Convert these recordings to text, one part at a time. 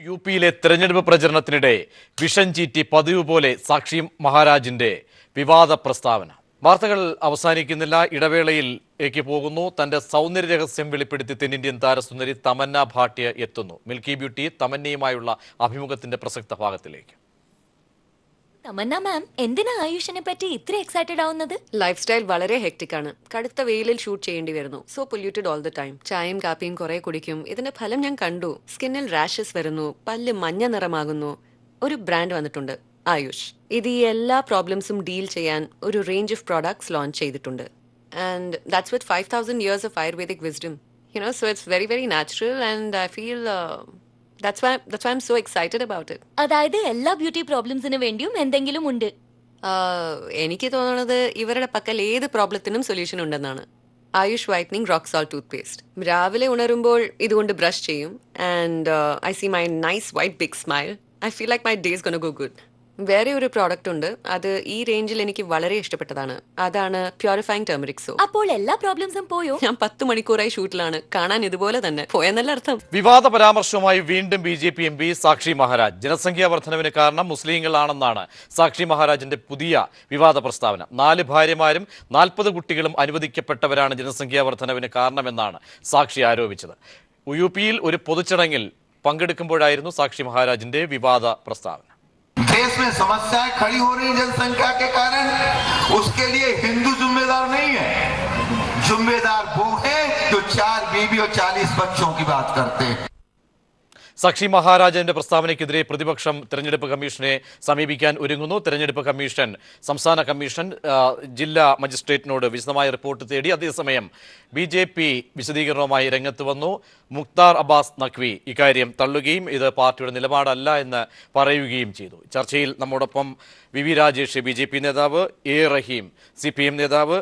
യു.പിയിലെ തെരഞ്ഞെടുപ്പ് പ്രചരണത്തിനിടെ വിഷം ചീറ്റി പതിവ് പോലെ സാക്ഷി മഹാരാജിന്റെ വിവാദ പ്രസ്താവന. വാർത്തകൾ അവസാനിക്കുന്നില്ല. ഇടവേളയിലേക്ക് പോകുന്നു. തന്റെ സൗന്ദര്യ രഹസ്യം വെളിപ്പെടുത്തി തെന്നിന്ത്യൻ താരസുന്ദരി തമന്ന ഭാട്ടിയ എത്തുന്നു. മിൽക്കി ബ്യൂട്ടി തമന്നയുമായുള്ള അഭിമുഖത്തിന്റെ പ്രസക്ത ഭാഗത്തിലേക്ക്. തമന്ന മാം, എന്തിനാ ആയുഷിനെ പറ്റി ഇത്ര എക്സൈറ്റഡ് ആവുന്നത്? ലൈഫ് സ്റ്റൈൽ വളരെ ഹെക്ടിക് ആണ്. കടുത്ത വെയിലിൽ ഷൂട്ട് ചെയ്യേണ്ടി വരുന്നു. So polluted all the time. ചായയും കാപ്പിയും കുറെ കുടിക്കും. ഇതിന്റെ ഫലം ഞാൻ കണ്ടു. സ്കിന്നിൽ റാഷസ് വരുന്നു, പല്ല് മഞ്ഞ നിറമാകുന്നു. ഒരു ബ്രാൻഡ് വന്നിട്ടുണ്ട്, ആയുഷ്. ഇത് ഈ എല്ലാ പ്രോബ്ലംസും ഡീൽ ചെയ്യാൻ ഒരു റേഞ്ച് ഓഫ് പ്രോഡക്ട്സ് ലോഞ്ച് ചെയ്തിട്ടുണ്ട്. And that's with 5000 years of Ayurvedic wisdom. So it's very, very natural and I feel that's why I'm so excited about it. അതായത് എല്ലാ ബ്യൂട്ടി പ്രോബ്ലംസിന് വേണ്ടിയും എന്തെങ്കിലും ഉണ്ട്. എനിക്ക് തോന്നുന്നത് ഇവരുടെ പക്കൽ ഏത് പ്രോബ്ലത്തിനും സൊല്യൂഷൻ ഉണ്ടെന്നാണ്. Ayush whitening rock salt toothpaste. രാവിലെ ഉണരുമ്പോൾ ഇതുകൊണ്ട് ബ്രഷ് ചെയ്യും. And I see my nice white big smile. I feel like my days gonna go good. വേറെ ഒരു പ്രോഡക്റ്റ് ഉണ്ട്, അത് ഈ റേഞ്ചിൽ എനിക്ക് വളരെ ഇഷ്ടപ്പെട്ടതാണ്. അതാണ് പ്യൂരിഫൈങ് ടർമറിക് സോപ്പ്. അപ്പോൾ എല്ലാ പ്രോബ്ലംസും പോയോ? ഞാൻ 10 മണിക്കൂറായി ഷൂട്ടിലാണ്. കാണാൻ ഇതുപോലെ തന്നെ പോയെന്നല്ല അർത്ഥം. വിവാദ പരാമർശവുമായി വീണ്ടും BJP MP സാക്ഷി മഹാരാജ്. ജനസംഖ്യാ വർധനവിന് കാരണം മുസ്ലിങ്ങളാണെന്നാണ് സാക്ഷി മഹാരാജിന്റെ പുതിയ വിവാദ പ്രസ്താവന. 4 ഭാര്യമാരും 40 കുട്ടികളും അനുവദിക്കപ്പെട്ടവരാണ് ജനസംഖ്യാ വർധനവിന് കാരണമെന്നാണ് സാക്ഷി ആരോപിച്ചത്. യു.പിയിൽ ഒരു പൊതുചടങ്ങിൽ പങ്കെടുക്കുമ്പോഴായിരുന്നു സാക്ഷി മഹാരാജിന്റെ വിവാദ പ്രസ്താവന. देश में समस्याएं खड़ी हो रही जनसंख्या के कारण, उसके लिए हिंदू जिम्मेदार नहीं है. जिम्मेदार वो है जो 4 बीवी और 40 बच्चों की बात करते हैं. സാക്ഷി മഹാരാജന്റെ പ്രസ്താവനയ്ക്കെതിരെ പ്രതിപക്ഷം തെരഞ്ഞെടുപ്പ് കമ്മീഷനെ സമീപിക്കാൻ ഒരുങ്ങുന്നു. തെരഞ്ഞെടുപ്പ് കമ്മീഷൻ, സംസ്ഥാന കമ്മീഷൻ ജില്ലാ മജിസ്ട്രേറ്റിനോട് വിശദമായ റിപ്പോർട്ട് തേടി. അതേസമയം BJP വിശദീകരണവുമായി രംഗത്ത് വന്നു. മുക്താർ അബ്ബാസ് നഖ്വി ഇക്കാര്യം തള്ളുകയും ഇത് പാർട്ടിയുടെ നിലപാടല്ല എന്ന് പറയുകയും ചെയ്തു. ചർച്ചയിൽ നമ്മോടൊപ്പം VV രാജേഷ് BJP നേതാവ്, A റഹീം CPM നേതാവ്,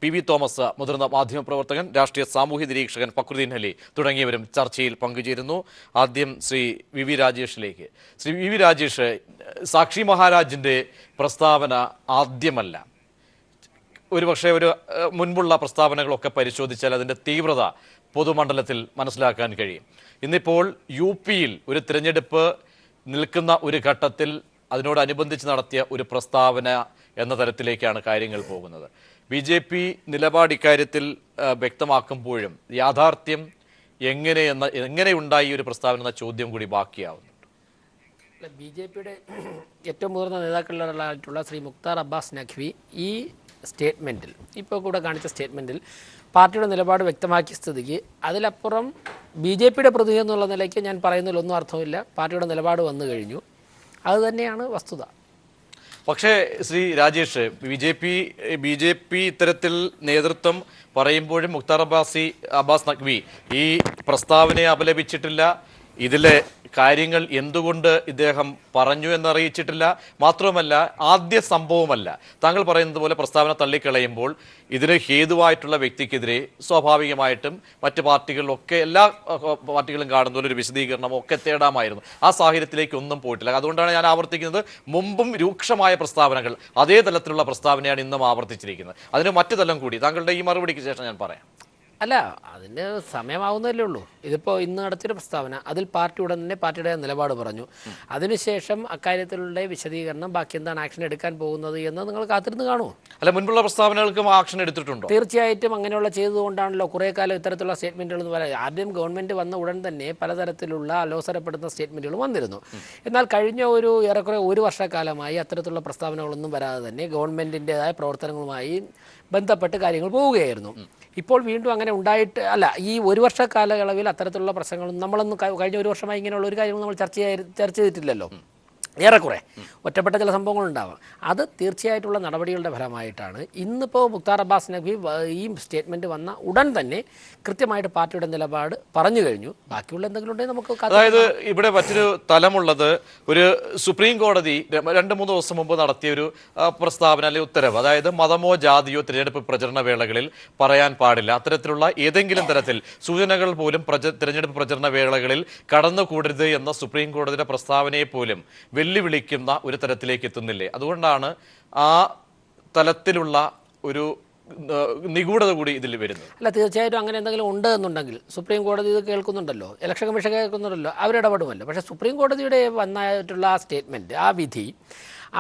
PV തോമസ് മുതിർന്ന മാധ്യമപ്രവർത്തകൻ, രാഷ്ട്രീയ സാമൂഹ്യ നിരീക്ഷകൻ ഫക്രുദ്ദീൻ അലി തുടങ്ങിയവരും ചർച്ചയിൽ പങ്കുചേരുന്നു. ആദ്യം ശ്രീ VV രാജേഷിലേക്ക്. ശ്രീ VV രാജേഷ്, സാക്ഷി മഹാരാജിൻ്റെ പ്രസ്താവന ആദ്യമല്ല. ഒരുപക്ഷെ ഒരു മുൻപുള്ള പ്രസ്താവനകളൊക്കെ പരിശോധിച്ചാൽ അതിൻ്റെ തീവ്രത പൊതുമണ്ഡലത്തിൽ മനസ്സിലാക്കാൻ കഴിയും. ഇന്നിപ്പോൾ യു.പിയിൽ ഒരു തിരഞ്ഞെടുപ്പ് നിൽക്കുന്ന ഒരു ഘട്ടത്തിൽ അതിനോടനുബന്ധിച്ച് നടത്തിയ ഒരു പ്രസ്താവന എന്ന തരത്തിലേക്കാണ് കാര്യങ്ങൾ പോകുന്നത്. BJP നിലപാട് ഇക്കാര്യത്തിൽ വ്യക്തമാക്കുമ്പോഴും യാഥാർത്ഥ്യം എങ്ങനെയുണ്ടായി ഒരു പ്രസ്താവന എന്ന ചോദ്യം കൂടി ബാക്കിയാവുന്നുണ്ട്. BJPയുടെ ഏറ്റവും മുതിർന്ന നേതാക്കളിലായിട്ടുള്ള ശ്രീ മുക്താർ അബ്ബാസ് നഖ്വി ഈ സ്റ്റേറ്റ്മെൻറ്റിൽ, ഇപ്പോൾ കൂടെ കാണിച്ച സ്റ്റേറ്റ്മെൻറ്റിൽ പാർട്ടിയുടെ നിലപാട് വ്യക്തമാക്കിയ സ്ഥിതിക്ക് അതിലപ്പുറം BJPയുടെ പ്രതിനിധി എന്നുള്ള നിലയ്ക്ക് ഞാൻ പറയുന്നതിലൊന്നും അർത്ഥമില്ല. പാർട്ടിയുടെ നിലപാട് വന്നു കഴിഞ്ഞു, അതുതന്നെയാണ് വസ്തുത. പക്ഷേ ശ്രീ രാജേഷ്, BJP ഇത്തരത്തിൽ നേതൃത്വം പറയുമ്പോഴും മുക്താർ അബ്ബാസ് നഖ്വി ഈ പ്രസ്താവനയെ അപലപിച്ചിട്ടില്ല. ഇതിലെ കാര്യങ്ങൾ എന്തുകൊണ്ട് ഇദ്ദേഹം പറഞ്ഞു എന്നറിയിച്ചിട്ടില്ല. മാത്രവുമല്ല, ആദ്യ സംഭവമല്ല. താങ്കൾ പറയുന്നത് പോലെ പ്രസ്താവന തള്ളിക്കളയുമ്പോൾ ഇതിന് ഹേതുവായിട്ടുള്ള വ്യക്തിക്കെതിരെ സ്വാഭാവികമായിട്ടും മറ്റ് പാർട്ടികളിലൊക്കെ എല്ലാ പാർട്ടികളും കാണുന്ന പോലെ ഒരു വിശദീകരണം ഒക്കെ തേടാമായിരുന്നു. ആ സാഹചര്യത്തിലേക്ക് ഒന്നും പോയിട്ടില്ല. അതുകൊണ്ടാണ് ഞാൻ ആവർത്തിക്കുന്നത്, മുമ്പും രൂക്ഷമായ പ്രസ്താവനകൾ അതേ തലത്തിലുള്ള പ്രസ്താവനയാണ് ഇന്നും ആവർത്തിച്ചിരിക്കുന്നത്. അതിന് മറ്റു തലം കൂടി താങ്കളുടെ ഈ മറുപടിക്ക് ശേഷം ഞാൻ പറയാം. അല്ല, അതിന് സമയമാവുന്നതല്ലേ ഉള്ളൂ. ഇതിപ്പോൾ ഇന്ന് നടത്തിയൊരു പ്രസ്താവന, അതിൽ പാർട്ടി ഉടൻ തന്നെ പാർട്ടിയുടെ നിലപാട് പറഞ്ഞു. അതിനുശേഷം അക്കാര്യത്തിലുള്ള വിശദീകരണം, ബാക്കി എന്താണ് ആക്ഷൻ എടുക്കാൻ പോകുന്നത് എന്ന് നിങ്ങൾ കാത്തിരുന്ന് കാണുമോ? അല്ല, മുൻപുള്ള പ്രസ്താവനകൾക്കും ആക്ഷൻ എടുത്തിട്ടുണ്ടോ? തീർച്ചയായിട്ടും അങ്ങനെയുള്ള ചെയ്തുകൊണ്ടാണല്ലോ കുറേ കാലം ഇത്തരത്തിലുള്ള സ്റ്റേറ്റ്മെൻറ്റുകൾ എന്ന് പറയാം. ആദ്യം ഗവൺമെൻറ് വന്ന ഉടൻ തന്നെ പലതരത്തിലുള്ള അലോസരപ്പെടുന്ന സ്റ്റേറ്റ്മെൻറ്റുകൾ വന്നിരുന്നു. എന്നാൽ കഴിഞ്ഞ ഏറെക്കുറെ ഒരു വർഷക്കാലമായി അത്തരത്തിലുള്ള പ്രസ്താവനകളൊന്നും വരാതെ തന്നെ ഗവൺമെൻറ്റിൻ്റെതായ പ്രവർത്തനങ്ങളുമായി ബന്ധപ്പെട്ട് കാര്യങ്ങൾ പോവുകയായിരുന്നു. ഇപ്പോൾ വീണ്ടും അങ്ങനെ ഉണ്ടായിട്ട് അല്ല, ഈ ഒരു വർഷ കാലയളവിൽ അത്തരത്തിലുള്ള പ്രശ്നങ്ങളൊന്നും നമ്മളൊന്നും കഴിഞ്ഞ ഒരു വർഷമായി ഇങ്ങനെയുള്ള ഒരു കാര്യങ്ങൾ നമ്മൾ ചർച്ച ചെയ്തിട്ടില്ലല്ലോ. ഏറെക്കുറെ ഒറ്റപ്പെട്ട ചില സംഭവങ്ങളുണ്ടാവാം. അത് തീർച്ചയായിട്ടുള്ള നടപടികളുടെ ഫലമായിട്ടാണ് ഇന്നിപ്പോൾ മുക്താർ അബ്ബാസ് നഖ്വി ഈ സ്റ്റേറ്റ്മെൻറ്റ് വന്ന ഉടൻ തന്നെ കൃത്യമായിട്ട് പാർട്ടിയുടെ നിലപാട് പറഞ്ഞു കഴിഞ്ഞു. ബാക്കിയുള്ള എന്തെങ്കിലും ഉണ്ടെങ്കിൽ നമുക്ക്, അതായത് ഇവിടെ മറ്റൊരു തലമുള്ളത്, ഒരു സുപ്രീം കോടതി 2-3 ദിവസം മുമ്പ് നടത്തിയൊരു പ്രസ്താവന അല്ലെങ്കിൽ ഉത്തരവ്, അതായത് മതമോ ജാതിയോ തിരഞ്ഞെടുപ്പ് പ്രചരണ വേളകളിൽ പറയാൻ പാടില്ല. അത്തരത്തിലുള്ള ഏതെങ്കിലും തരത്തിൽ സൂചനകൾ പോലും തിരഞ്ഞെടുപ്പ് പ്രചരണ വേളകളിൽ കടന്നുകൂടരുത് എന്ന സുപ്രീം കോടതിയുടെ പ്രസ്താവനയെ പോലും വെല്ലുവിളിക്കുന്ന ഒരു തരത്തിലേക്ക് എത്തുന്നില്ലേ? അതുകൊണ്ടാണ് ആ തലത്തിലുള്ള ഒരു നിഗൂഢത കൂടി ഇതിൽ വരുന്നത്? അല്ല, തീർച്ചയായിട്ടും അങ്ങനെ എന്തെങ്കിലും ഉണ്ട് എന്നുണ്ടെങ്കിൽ സുപ്രീം കോടതി ഇത് കേൾക്കുന്നുണ്ടല്ലോ, ഇലക്ഷൻ കമ്മീഷൻ കേൾക്കുന്നുണ്ടല്ലോ, അവരിടപെടുമല്ലോ. പക്ഷേ സുപ്രീം കോടതിയുടെ വന്നായിട്ടുള്ള ആ സ്റ്റേറ്റ്മെൻറ്റ്, ആ വിധി,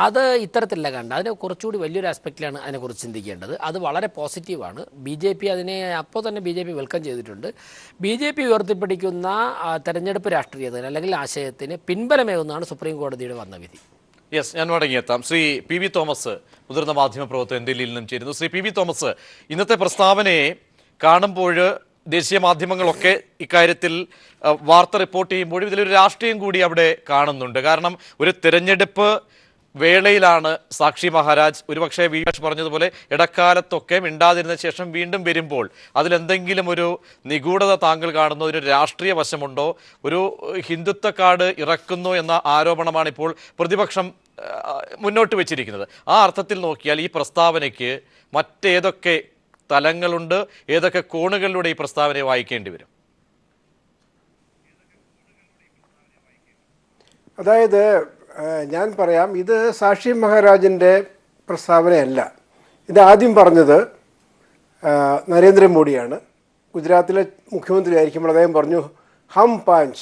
അത് ഇത്തരത്തിലല്ല കണ്ട. അതിനെ കുറച്ചുകൂടി വലിയൊരു ആസ്പെക്റ്റിലാണ് അതിനെക്കുറിച്ച് ചിന്തിക്കേണ്ടത്. അത് വളരെ പോസിറ്റീവാണ്. BJP അതിനെ അപ്പോൾ തന്നെ BJP വെൽക്കം ചെയ്തിട്ടുണ്ട്. BJP ഉയർത്തിപ്പിടിക്കുന്ന തെരഞ്ഞെടുപ്പ് രാഷ്ട്രീയത്തിന് അല്ലെങ്കിൽ ആശയത്തിന് പിൻബലമേകുന്നതാണ് സുപ്രീം കോടതിയുടെ വന്ന വിധി. യെസ്, ഞാൻ മടങ്ങിയെത്താം. ശ്രീ PV തോമസ്, മുതിർന്ന മാധ്യമപ്രവർത്തകൻ, ഡൽഹിയിൽ നിന്നും ചേരുന്നു. ശ്രീ PV തോമസ്, ഇന്നത്തെ പ്രസ്താവനയെ കാണുമ്പോൾ ദേശീയ മാധ്യമങ്ങളൊക്കെ ഇക്കാര്യത്തിൽ വാർത്ത റിപ്പോർട്ട് ചെയ്യുമ്പോഴും ഇതിലൊരു രാഷ്ട്രീയം കൂടി അവിടെ കാണുന്നുണ്ട്. കാരണം ഒരു തെരഞ്ഞെടുപ്പ് വേളയിലാണ് സാക്ഷി മഹാരാജ്, ഒരുപക്ഷെ വികാഷ് പറഞ്ഞതുപോലെ ഇടക്കാലത്തൊക്കെ മിണ്ടാതിരുന്ന ശേഷം വീണ്ടും വരുമ്പോൾ അതിലെന്തെങ്കിലും ഒരു നിഗൂഢത താങ്കൾ കാണുന്നു? ഒരു രാഷ്ട്രീയ വശമുണ്ടോ? ഒരു ഹിന്ദുത്വ കാർഡ് ഇറക്കുന്നു എന്ന ആരോപണമാണ് ഇപ്പോൾ പ്രതിപക്ഷം മുന്നോട്ട് വെച്ചിരിക്കുന്നത്. ആ അർത്ഥത്തിൽ നോക്കിയാൽ ഈ പ്രസ്താവനയ്ക്ക് മറ്റേതൊക്കെ തലങ്ങളുണ്ട്, ഏതൊക്കെ കോണുകളിലൂടെ ഈ പ്രസ്താവനയെ വായിക്കേണ്ടി വരും? അതായത് ഞാൻ പറയാം, ഇത് സാക്ഷി മഹാരാജിൻ്റെ പ്രസ്താവനയല്ല. ഇത് ആദ്യം പറഞ്ഞത് നരേന്ദ്രമോദിയാണ്. ഗുജറാത്തിലെ മുഖ്യമന്ത്രി ആയിരിക്കുമ്പോൾ അദ്ദേഹം പറഞ്ഞു, ഹം 5,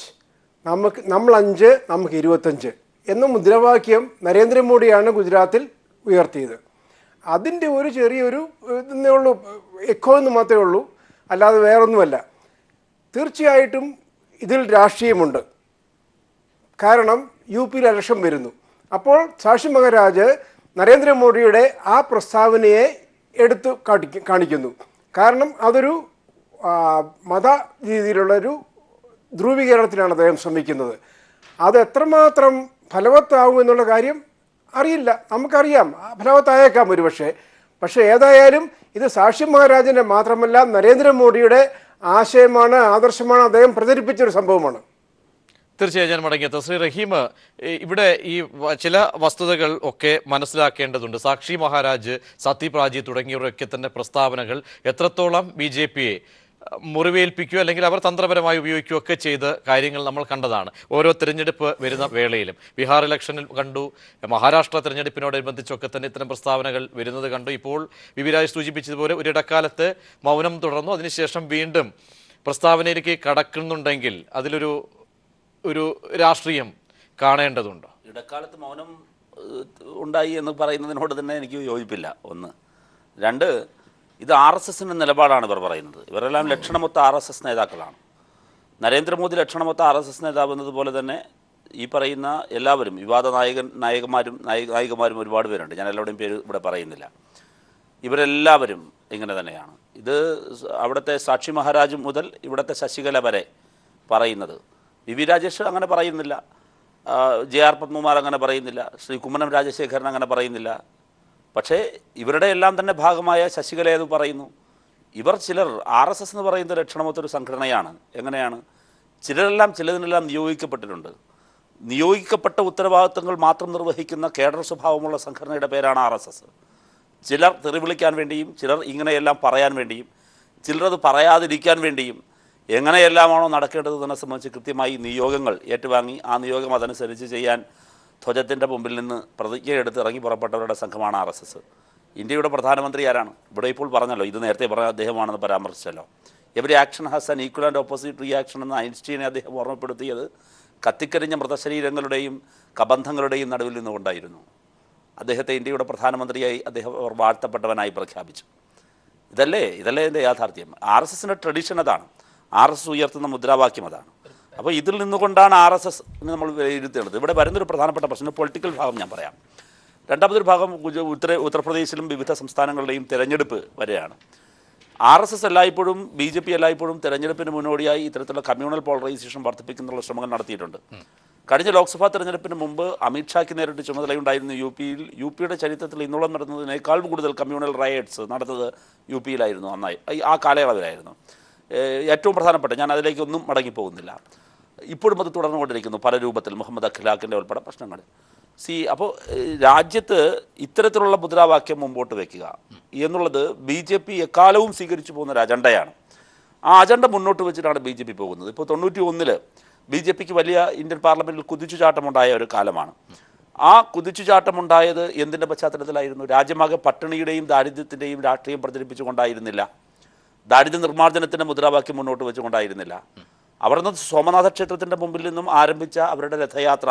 നമ്മൾ 5, നമുക്ക് 25 എന്ന മുദ്രാവാക്യം നരേന്ദ്രമോദിയാണ് ഗുജറാത്തിൽ ഉയർത്തിയത്. അതിൻ്റെ ഒരു ചെറിയൊരു ഇതേ ഉള്ളൂ, എക്കോ എന്ന് മാത്രമേ ഉള്ളൂ, അല്ലാതെ വേറൊന്നുമല്ല. തീർച്ചയായിട്ടും ഇതിൽ രാഷ്ട്രീയമുണ്ട്. കാരണം UP ഇലക്ഷൻ വരുന്നു. അപ്പോൾ സാക്ഷി മഹാരാജ് നരേന്ദ്രമോദിയുടെ ആ പ്രസ്താവനയെ എടുത്ത് കാണിക്കുന്നു. കാരണം അതൊരു മത രീതിയിലുള്ളൊരു ധ്രുവീകരണത്തിനാണ് അദ്ദേഹം ശ്രമിക്കുന്നത്. അത് എത്രമാത്രം ഫലവത്താവും എന്നുള്ള കാര്യം അറിയില്ല. നമുക്കറിയാം ഫലവത്തായേക്കാം പക്ഷേ ഏതായാലും ഇത് സാക്ഷി മഹാരാജിൻ്റെ മാത്രമല്ല, നരേന്ദ്രമോദിയുടെ ആശയമാണ്, ആദർശമാണ്, അദ്ദേഹം പ്രചരിപ്പിച്ചൊരു സംഭവമാണ്. തീർച്ചയായും ഞാൻ മടങ്ങിയെത്താം. ശ്രീ റഹീം, ഇവിടെ ഈ ചില വസ്തുതകൾ ഒക്കെ മനസ്സിലാക്കേണ്ടതുണ്ട്. സാക്ഷി മഹാരാജ്, സത്യപ്രാജി തുടങ്ങിയവരൊക്കെ തന്നെ പ്രസ്താവനകൾ എത്രത്തോളം BJPയെ മുറിവേൽപ്പിക്കുകയോ അല്ലെങ്കിൽ അവർ തന്ത്രപരമായി ഉപയോഗിക്കുകയോ ഒക്കെ ചെയ്ത കാര്യങ്ങൾ നമ്മൾ കണ്ടതാണ് ഓരോ തിരഞ്ഞെടുപ്പ് വരുന്ന വേളയിലും. ബീഹാർ ഇലക്ഷനിൽ കണ്ടു, മഹാരാഷ്ട്ര തിരഞ്ഞെടുപ്പിനോടനുബന്ധിച്ചൊക്കെ തന്നെ ഇത്തരം പ്രസ്താവനകൾ വരുന്നത് കണ്ടു. ഇപ്പോൾ VV രാജ് സൂചിപ്പിച്ചതുപോലെ ഒരിടക്കാലത്ത് മൗനം തുടർന്നു, അതിനുശേഷം വീണ്ടും പ്രസ്താവനയിലേക്ക് കടക്കുന്നുണ്ടെങ്കിൽ അതിലൊരു രാഷ്ട്രീയം കാണേണ്ടതുണ്ടോ? ഇടക്കാലത്ത് മൗനം ഉണ്ടായി എന്ന് പറയുന്നതിനോട് തന്നെ എനിക്ക് യോജിപ്പില്ല. 1. 2, ഇത് RSSന്റെ നിലപാടാണ് ഇവർ പറയുന്നത്. ഇവരെല്ലാം ലക്ഷണമൊത്ത RSS നേതാക്കളാണ്. നരേന്ദ്രമോദി ലക്ഷണമൊത്ത RSS നേതാവ് എന്നതുപോലെ തന്നെ ഈ പറയുന്ന എല്ലാവരും വിവാദ നായികമാരും ഒരുപാട് പേരുണ്ട്. ഞാൻ എല്ലാവരുടെയും പേര് ഇവിടെ പറയുന്നില്ല. ഇവരെല്ലാവരും ഇങ്ങനെ തന്നെയാണ്. ഇത് അവിടുത്തെ സാക്ഷി മഹാരാജ് മുതൽ ഇവിടുത്തെ ശശികല വരെ പറയുന്നത്. VV രാജേഷ് അങ്ങനെ പറയുന്നില്ല, JR പത്മകുമാർ അങ്ങനെ പറയുന്നില്ല, ശ്രീ കുമ്മനം രാജശേഖരൻ അങ്ങനെ പറയുന്നില്ല. പക്ഷേ ഇവരുടെ എല്ലാം തന്നെ ഭാഗമായ ശശികല ഏത് പറയുന്നു? ചിലർ RSS എന്ന് പറയുന്ന ലക്ഷണമൊത്തൊരു സംഘടനയാണ്. എങ്ങനെയാണ്? ചിലരെല്ലാം ചിലതിനെല്ലാം നിയോഗിക്കപ്പെട്ടിട്ടുണ്ട്. നിയോഗിക്കപ്പെട്ട ഉത്തരവാദിത്തങ്ങൾ മാത്രം നിർവഹിക്കുന്ന കേഡർ സ്വഭാവമുള്ള സംഘടനയുടെ പേരാണ് RSS. ചിലർ തെറി വിളിക്കാൻ വേണ്ടിയും ചിലർ ഇങ്ങനെയെല്ലാം പറയാൻ വേണ്ടിയും ചിലരത് പറയാതിരിക്കാൻ വേണ്ടിയും എങ്ങനെയെല്ലാമാണോ നടക്കേണ്ടതെന്നെ സംബന്ധിച്ച് കൃത്യമായി നിയോഗങ്ങൾ ഏറ്റുവാങ്ങി ആ നിയോഗം അതനുസരിച്ച് ചെയ്യാൻ ധ്വജത്തിൻ്റെ മുമ്പിൽ നിന്ന് പ്രതിജ്ഞയെടുത്ത് ഇറങ്ങി പുറപ്പെട്ടവരുടെ സംഘമാണ് RSS. ഇന്ത്യയുടെ പ്രധാനമന്ത്രി ആരാണ്? ഇവിടെ ഇപ്പോൾ പറഞ്ഞല്ലോ, ഇത് നേരത്തെ പറഞ്ഞ അദ്ദേഹമാണെന്ന് പരാമർശിച്ചല്ലോ. Every action has an equal and opposite reaction എന്ന ഐൻസ്റ്റീനെ അദ്ദേഹം ഓർമ്മപ്പെടുത്തിയത് കത്തിക്കരിഞ്ഞ മൃതശരീരങ്ങളുടെയും കബന്ധങ്ങളുടെയും നടുവിൽ നിന്നുകൊണ്ടായിരുന്നു. അദ്ദേഹത്തെ ഇന്ത്യയുടെ പ്രധാനമന്ത്രിയായി അദ്ദേഹം വാഴ്ത്തപ്പെട്ടവനായി പ്രഖ്യാപിച്ചു. ഇതല്ലേ എൻ്റെ യാഥാർത്ഥ്യം. RSSന്റെ ട്രഡീഷൻ അതാണ്. RSS ഉയർത്തുന്ന മുദ്രാവാക്യം അതാണ്. അപ്പോൾ ഇതിൽ നിന്നുകൊണ്ടാണ് RSS നമ്മൾ വിലയിരുത്തേണ്ടത്. ഇവിടെ വരുന്നൊരു പ്രധാനപ്പെട്ട പ്രശ്നം പൊളിറ്റിക്കൽ ഭാഗം ഞാൻ പറയാം. രണ്ടാമതൊരു ഭാഗം ഉത്തർപ്രദേശിലും വിവിധ സംസ്ഥാനങ്ങളുടെയും തിരഞ്ഞെടുപ്പ് വരെയാണ്. RSS എല്ലായ്പ്പോഴും BJP എല്ലായ്പ്പോഴും തിരഞ്ഞെടുപ്പിന് മുന്നോടിയായി ഇത്തരത്തിലുള്ള കമ്മ്യൂണൽ പോളറൈസേഷൻ വർദ്ധിപ്പിക്കുന്നുള്ള ശ്രമങ്ങൾ നടത്തിയിട്ടുണ്ട്. കഴിഞ്ഞ ലോക്സഭാ തെരഞ്ഞെടുപ്പിന് മുമ്പ് അമിത്ഷായ്ക്ക് നേരിട്ട് ചുമതലയുണ്ടായിരുന്ന യുപിയുടെ ചരിത്രത്തിൽ ഇന്നോളം നടന്നതിനേക്കാൾ കൂടുതൽ കമ്മ്യൂണൽ റയറ്റ്സ് നടന്നത് യുപിയിലായിരുന്നു. നന്നായി ആ കാലയളവിലായിരുന്നു. ഏറ്റവും പ്രധാനപ്പെട്ട, ഞാൻ അതിലേക്ക് ഒന്നും മടങ്ങിപ്പോകുന്നില്ല, ഇപ്പോഴും അത് തുടർന്നുകൊണ്ടിരിക്കുന്നു പല രൂപത്തിൽ, മുഹമ്മദ് അഖിലാഖിൻ്റെ ഉൾപ്പെടെ പ്രശ്നങ്ങൾ. അപ്പോൾ രാജ്യത്ത് ഇത്തരത്തിലുള്ള മുദ്രാവാക്യം മുമ്പോട്ട് വയ്ക്കുക എന്നുള്ളത് BJP എക്കാലവും സ്വീകരിച്ചു പോകുന്ന ഒരു അജണ്ടയാണ്. ആ അജണ്ട മുന്നോട്ട് വെച്ചിട്ടാണ് BJP പോകുന്നത്. ഇപ്പോൾ 91 BJPക്ക് വലിയ ഇന്ത്യൻ പാർലമെൻറ്റിൽ കുതിച്ചുചാട്ടമുണ്ടായ ഒരു കാലമാണ്. ആ കുതിച്ചുചാട്ടമുണ്ടായത് എന്തിൻ്റെ പശ്ചാത്തലത്തിലായിരുന്നു? രാജ്യമാകെ പട്ടിണിയുടെയും ദാരിദ്ര്യത്തിൻ്റെയും രാഷ്ട്രീയം പ്രചരിപ്പിച്ചുകൊണ്ടായിരുന്നില്ല. ദാരിദ്ര്യ നിർമ്മാർജ്ജനത്തിൻ്റെ മുദ്രാവാക്യം മുന്നോട്ട് വെച്ചുകൊണ്ടായിരുന്നില്ല. അവിടുന്ന് സോമനാഥ ക്ഷേത്രത്തിൻ്റെ മുമ്പിൽ നിന്നും ആരംഭിച്ച അവരുടെ രഥയാത്ര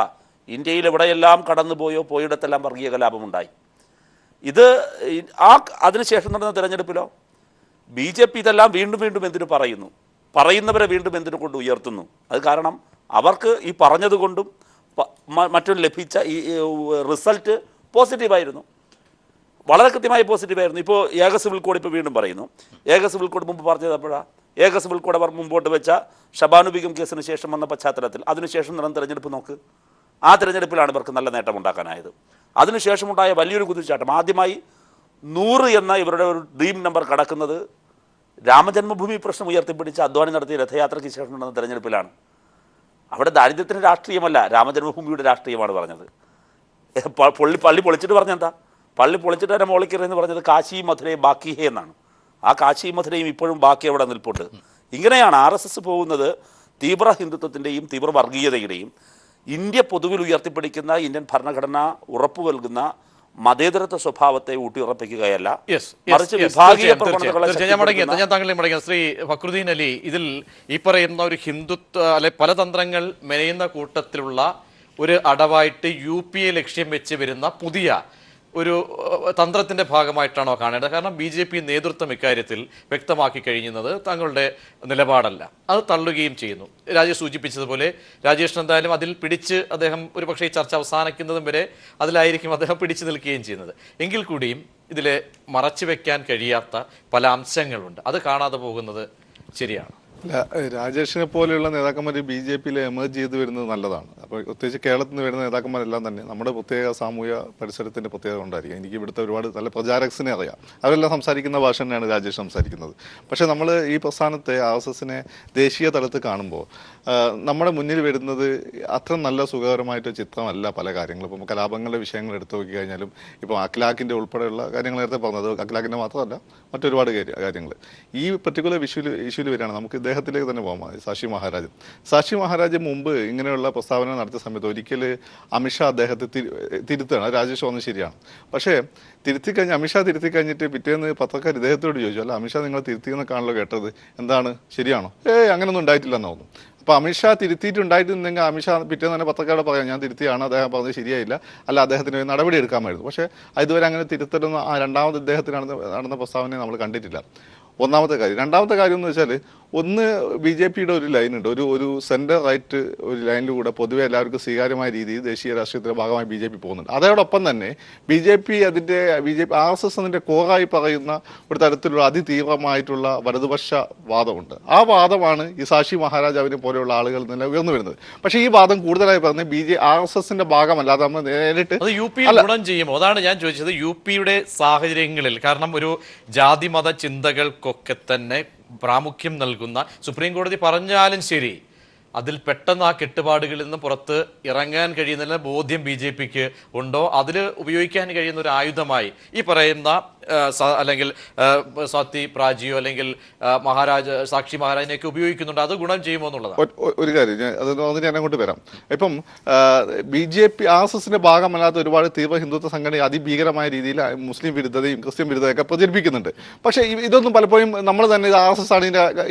ഇന്ത്യയിൽ എവിടെയെല്ലാം കടന്നുപോയോ പോയിടത്തെല്ലാം വർഗീയ കലാപമുണ്ടായി. ഇത് അതിനുശേഷം നടന്ന തിരഞ്ഞെടുപ്പിലോ BJP ഇതെല്ലാം വീണ്ടും വീണ്ടും എന്തിനു പറയുന്നു, പറയുന്നവരെ വീണ്ടും എന്തിനു കൊണ്ട് ഉയർത്തുന്നു? അത് കാരണം അവർക്ക് ഈ പറഞ്ഞതുകൊണ്ടും മറ്റൊരു ലഭിച്ച ഈ റിസൾട്ട് പോസിറ്റീവായിരുന്നു, വളരെ കൃത്യമായി പോസിറ്റീവായിരുന്നു. ഇപ്പോൾ ഏക സിവിൽ കോഡ് ഇപ്പോൾ വീണ്ടും പറയുന്നു. ഏക സിവിൽ കോഡ് മുമ്പ് പറഞ്ഞത് എപ്പോഴാണ്? ഏക സിവിൽ കോഡ് അവർ മുമ്പോട്ട് വെച്ച ഷബാനു ബീഗം കേസിന് ശേഷം വന്ന പശ്ചാത്തലത്തിൽ അതിനുശേഷം നടന്ന തിരഞ്ഞെടുപ്പ് നോക്ക്. ആ തിരഞ്ഞെടുപ്പിലാണ് ഇവർക്ക് നല്ല നേട്ടമുണ്ടാക്കാനായത്. അതിനുശേഷമുണ്ടായ വലിയൊരു കുതിച്ചുചാട്ടം, ആദ്യമായി 100 എന്ന ഇവരുടെ ഒരു ഡ്രീം നമ്പർ കടക്കുന്നത് രാമജന്മഭൂമി പ്രശ്നം ഉയർത്തിപ്പിടിച്ച് അദ്വാനി നടത്തിയ രഥയാത്രയ്ക്ക് ശേഷം നടന്ന തിരഞ്ഞെടുപ്പിലാണ്. അവിടെ ദാരിദ്ര്യത്തിൻ്റെ രാഷ്ട്രീയമല്ല, രാമജന്മഭൂമിയുടെ രാഷ്ട്രീയമാണ് പറഞ്ഞത്. പള്ളി പൊളിച്ചിട്ട് പറഞ്ഞെന്താ? പള്ളി പൊളിച്ചിട്ട് തന്നെ മോളിക്കറി എന്ന് പറഞ്ഞത് കാശി മധുരയും ബാക്കി ഹേ എന്നാണ്. ആ കാശി മധുരയും ഇപ്പോഴും ബാക്കി അവിടെ നിൽപ്പുണ്ട്. ഇങ്ങനെയാണ് RSS പോകുന്നത്. തീവ്ര ഹിന്ദുത്വത്തിൻ്റെയും തീവ്ര വർഗീയതയുടെയും ഇന്ത്യ പൊതുവിൽ ഉയർത്തിപ്പിടിക്കുന്ന ഇന്ത്യൻ ഭരണഘടന ഉറപ്പു നൽകുന്ന മതേതരത്വ സ്വഭാവത്തെ ഊട്ടിയുറപ്പിക്കുകയല്ല, മറിച്ച് വിഭാഗീയ പ്രവണതകളെ. ശ്രീ ഫക്രുദ്ദീൻ അലി, ഇതിൽ ഈ പറയുന്ന ഒരു ഹിന്ദുത്വ അല്ലെ പല തന്ത്രങ്ങൾ മെനയുന്ന കൂട്ടത്തിലുള്ള ഒരു അടവായിട്ട് UP ലക്ഷ്യം വെച്ച് വരുന്ന പുതിയ ഒരു തന്ത്രത്തിന്റെ ഭാഗമായിട്ടാണോ കാണേണ്ടത്? കാരണം BJP നേതൃത്വം ഇക്കാര്യത്തിൽ വ്യക്തമാക്കി കഴിയുന്നത് തങ്ങളുടെ നിലപാടല്ല, അത് തള്ളുകയും ചെയ്യുന്നു. രാജേഷ് സൂചിപ്പിച്ചതുപോലെ രാജേഷ് എന്തായാലും അതിൽ പിടിച്ച് അദ്ദേഹം ഒരുപക്ഷെ ഈ ചർച്ച അവസാനിക്കുന്നതും വരെ അതിലായിരിക്കും അദ്ദേഹം പിടിച്ചു നിൽക്കുകയും ചെയ്യുന്നത്. എങ്കിൽ കൂടിയും ഇതിലെ മറച്ചു വെക്കാൻ കഴിയാത്ത പല അംശങ്ങളുണ്ട്, അത് കാണാതെ പോകുന്നത് ശരിയാണ്. രാജേഷിനെ പോലെയുള്ള നേതാക്കന്മാർ BJPയിൽ എമേർജ് ചെയ്ത് വരുന്നത് നല്ലതാണ്. അപ്പോൾ പ്രത്യേകിച്ച് കേരളത്തിൽ നിന്ന് വരുന്ന നേതാക്കന്മാരെല്ലാം തന്നെ നമ്മുടെ പ്രത്യേക സാമൂഹ്യ പരിസരത്തിൻ്റെ പ്രത്യേകത ഉണ്ടായിരിക്കും. എനിക്ക് ഇവിടുത്തെ ഒരുപാട് നല്ല പ്രചാരക്സിനെ അറിയാം, അവരെല്ലാം സംസാരിക്കുന്ന ഭാഷ തന്നെയാണ് രാജേഷ് സംസാരിക്കുന്നത്. പക്ഷേ നമ്മൾ ഈ പ്രസ്ഥാനത്തെ RSSനെ ദേശീയ തലത്തിൽ കാണുമ്പോൾ നമ്മുടെ മുന്നിൽ വരുന്നത് അത്ര നല്ല സുഖകരമായിട്ട് ചിത്രമല്ല പല കാര്യങ്ങളും. ഇപ്പം കലാപങ്ങളുടെ വിഷയങ്ങൾ എടുത്തു നോക്കി കഴിഞ്ഞാലും ഇപ്പോൾ അഖിലാഖിൻ്റെ ഉൾപ്പെടെയുള്ള കാര്യങ്ങൾ നേരത്തെ പറഞ്ഞത്, അഖിലാഖിൻ്റെ മാത്രമല്ല മറ്റൊരുപാട് കാര്യങ്ങൾ ഈ പർട്ടിക്കുലർ ഇഷ്യൂവിൽ വരികയാണ്. നമുക്ക് ഇദ്ദേഹത്തിലേക്ക് തന്നെ പോകാം. സാക്ഷി മഹാരാജ് മുമ്പ് ഇങ്ങനെയുള്ള പ്രസ്താവന നടത്തിയ സമയത്ത് ഒരിക്കൽ അമിത്ഷാ അദ്ദേഹത്തെ തിരുത്താണ്. രാജേഷ് വന്നത് ശരിയാണ്, പക്ഷേ അമിത്ഷാ തിരുത്തി കഴിഞ്ഞിട്ട് പിറ്റേന്ന് പത്രക്കാർ ഇദ്ദേഹത്തോട് ചോദിച്ചു, അല്ല അമിത്ഷാ നിങ്ങൾ തിരുത്തിയെന്നൊക്കെയാണല്ലോ കേട്ടത്, എന്താണ് ശരിയാണോ? അങ്ങനെയൊന്നും ഉണ്ടായിട്ടില്ലെന്ന് തോന്നുന്നു. അപ്പോൾ അമിത്ഷാ തിരുത്തിയിട്ടുണ്ടായിട്ടുണ്ടെങ്കിൽ അമിത്ഷാ പിറ്റേന്ന് തന്നെ പത്രക്കാരോട് പറയാം ഞാൻ തിരുത്തിയാണ്, അദ്ദേഹം പറഞ്ഞത് ശരിയായില്ല, അല്ല അദ്ദേഹത്തിന് നടപടി എടുക്കാമായിരുന്നു. പക്ഷേ ഇതുവരെ അങ്ങനെ തിരുത്തലൊന്നും രണ്ടാമത് ഇദ്ദേഹത്തിന് നടന്ന പ്രസ്താവനയെ നമ്മൾ കണ്ടിട്ടില്ല. ഒന്നാമത്തെ കാര്യം. രണ്ടാമത്തെ കാര്യം എന്ന് വെച്ചാൽ ഒന്ന് BJPയുടെ ഒരു ലൈനുണ്ട്, ഒരു സെൻറ്റർ റൈറ്റ് ഒരു ലൈനിലൂടെ പൊതുവെ എല്ലാവർക്കും സ്വീകാര്യമായ രീതിയിൽ ദേശീയ രാഷ്ട്രീയത്തിൻ്റെ ഭാഗമായി BJP പോകുന്നുണ്ട്. അതോടൊപ്പം തന്നെ BJP RSS അതിൻ്റെ കോറായി പറയുന്ന ഒരു തരത്തിലുള്ള അതിതീവ്രമായിട്ടുള്ള വലതുപക്ഷ വാദമുണ്ട്. ആ വാദമാണ് ഈ സാക്ഷി മഹാരാജാവിനെ പോലെയുള്ള ആളുകൾ തന്നെ ഉയർന്നു വരുന്നത്. പക്ഷേ ഈ വാദം കൂടുതലായി പറഞ്ഞ് RSSന്റെ ഭാഗമല്ലാതെ നമ്മൾ നേരിട്ട് ഗുണം ചെയ്യുമോ? അതാണ് ഞാൻ ചോദിച്ചത്. UPയുടെ സാഹചര്യങ്ങളിൽ, കാരണം ഒരു ജാതിമത ചിന്തകൾക്കൊക്കെ തന്നെ പ്രാമുഖ്യം നൽകുന്ന സുപ്രീം കോടതി പറഞ്ഞാലും ശരി, അതിൽ പെട്ടെന്ന് ആ കെട്ടുപാടുകളിൽ നിന്ന് പുറത്ത് ഇറങ്ങാൻ കഴിയുന്ന ബോധ്യം BJPക്ക് ഉണ്ടോ? അതിൽ ഉപയോഗിക്കാൻ കഴിയുന്ന ഒരു ആയുധമായി ഈ പറയുന്ന അല്ലെങ്കിൽ സ്വാതി പ്രാജിയോ അല്ലെങ്കിൽ സാക്ഷി മഹാരാജിനെയൊക്കെ ഉപയോഗിക്കുന്നുണ്ട്, അത് ഗുണം ചെയ്യുമോ എന്നുള്ളതാണ് ഒരു കാര്യം. അത് ഞാൻ അങ്ങോട്ട് വരാം. ഇപ്പം BJP RSSന്റെ ഭാഗമല്ലാത്ത ഒരുപാട് തീവ്ര ഹിന്ദുത്വ സംഘടന അതിഭീകരമായ രീതിയിൽ മുസ്ലിം വിരുദ്ധതയും ക്രിസ്ത്യൻ വിരുദ്ധതയൊക്കെ പ്രചരിപ്പിക്കുന്നുണ്ട്. പക്ഷേ ഇതൊന്നും പലപ്പോഴും നമ്മൾ തന്നെ RSS ആണ്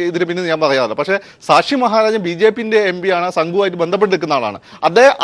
ഇതിന് പിന്നെ ഞാൻ പറയാറില്ല. പക്ഷേ സാക്ഷി മഹാരാജൻ BJPന്റെ MP ആണ്, സംഘവുമായിട്ട് ബന്ധപ്പെട്ട് നിൽക്കുന്ന ആളാണ്.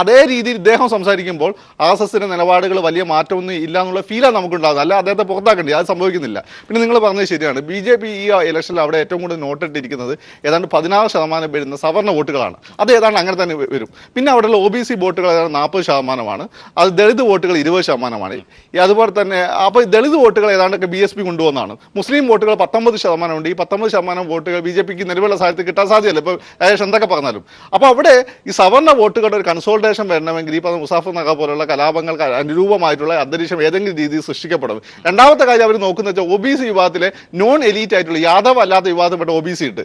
അതേ രീതിയിൽ ഇദ്ദേഹം സംസാരിക്കുമ്പോൾ RSSന്റെ നിലപാടുകൾ വലിയ മാറ്റമൊന്നും ഇല്ല എന്നുള്ള ഫീലാണ് നമുക്കുണ്ടാകുന്നത്. അല്ല അദ്ദേഹത്തെ പുറത്താക്കേണ്ടത്, അത് സംഭവിക്കുന്നില്ല. പിന്നെ നിങ്ങൾ പറഞ്ഞത് ശരിയാണ്, BJP ഈ ഇലക്ഷനിൽ അവിടെ ഏറ്റവും കൂടുതൽ നോട്ടിട്ടിരിക്കുന്നത് ഏതാണ്ട് 16% വരുന്ന സവർണ്ണ വോട്ടുകളാണ്. അത് ഏതാണ്ട് അങ്ങനെ തന്നെ വരും. പിന്നെ അവിടെയുള്ള OBC വോട്ടുകൾ ഏതാണ്ട് 40%, അത് ദളിത് വോട്ടുകൾ 20%. അതുപോലെ തന്നെ അപ്പോൾ ദളിത് വോട്ടുകൾ ഏതാണ്ടൊക്കെ BSP കൊണ്ടുവന്നാണ്. മുസ്ലിം വോട്ടുകൾ 19% ഉണ്ട്. ഈ 19% വോട്ടുകൾ BJPക്ക് നിലവിലുള്ള സാഹചര്യത്തിൽ കിട്ടാൻ സാധ്യതയില്ല, ഇപ്പോൾ രാജേഷ് എന്തൊക്കെ പറഞ്ഞാലും. അപ്പോൾ അവിടെ ഈ സവർണ്ണ വോട്ടുകളുടെ ഒരു കൺസോൾട്ടേഷൻ വരണമെങ്കിൽ ഈ പറഞ്ഞ മുസാഫർ നഗർ പോലുള്ള കലാപങ്ങൾക്ക് അനുരൂപമായിട്ടുള്ള അന്തരീക്ഷം ഏതെങ്കിലും രീതിയിൽ സൃഷ്ടിക്കപ്പെടും. രണ്ടാമത്തെ കാര്യം അവർ നോക്കുന്ന വെച്ചാൽ OBC വിഭാഗത്തിലെ നോൺ എലീറ്റ് ആയിട്ടുള്ള യാദവ് അല്ലാത്ത വിഭാഗത്തിൽപ്പെട്ട OBC ഉണ്ട്.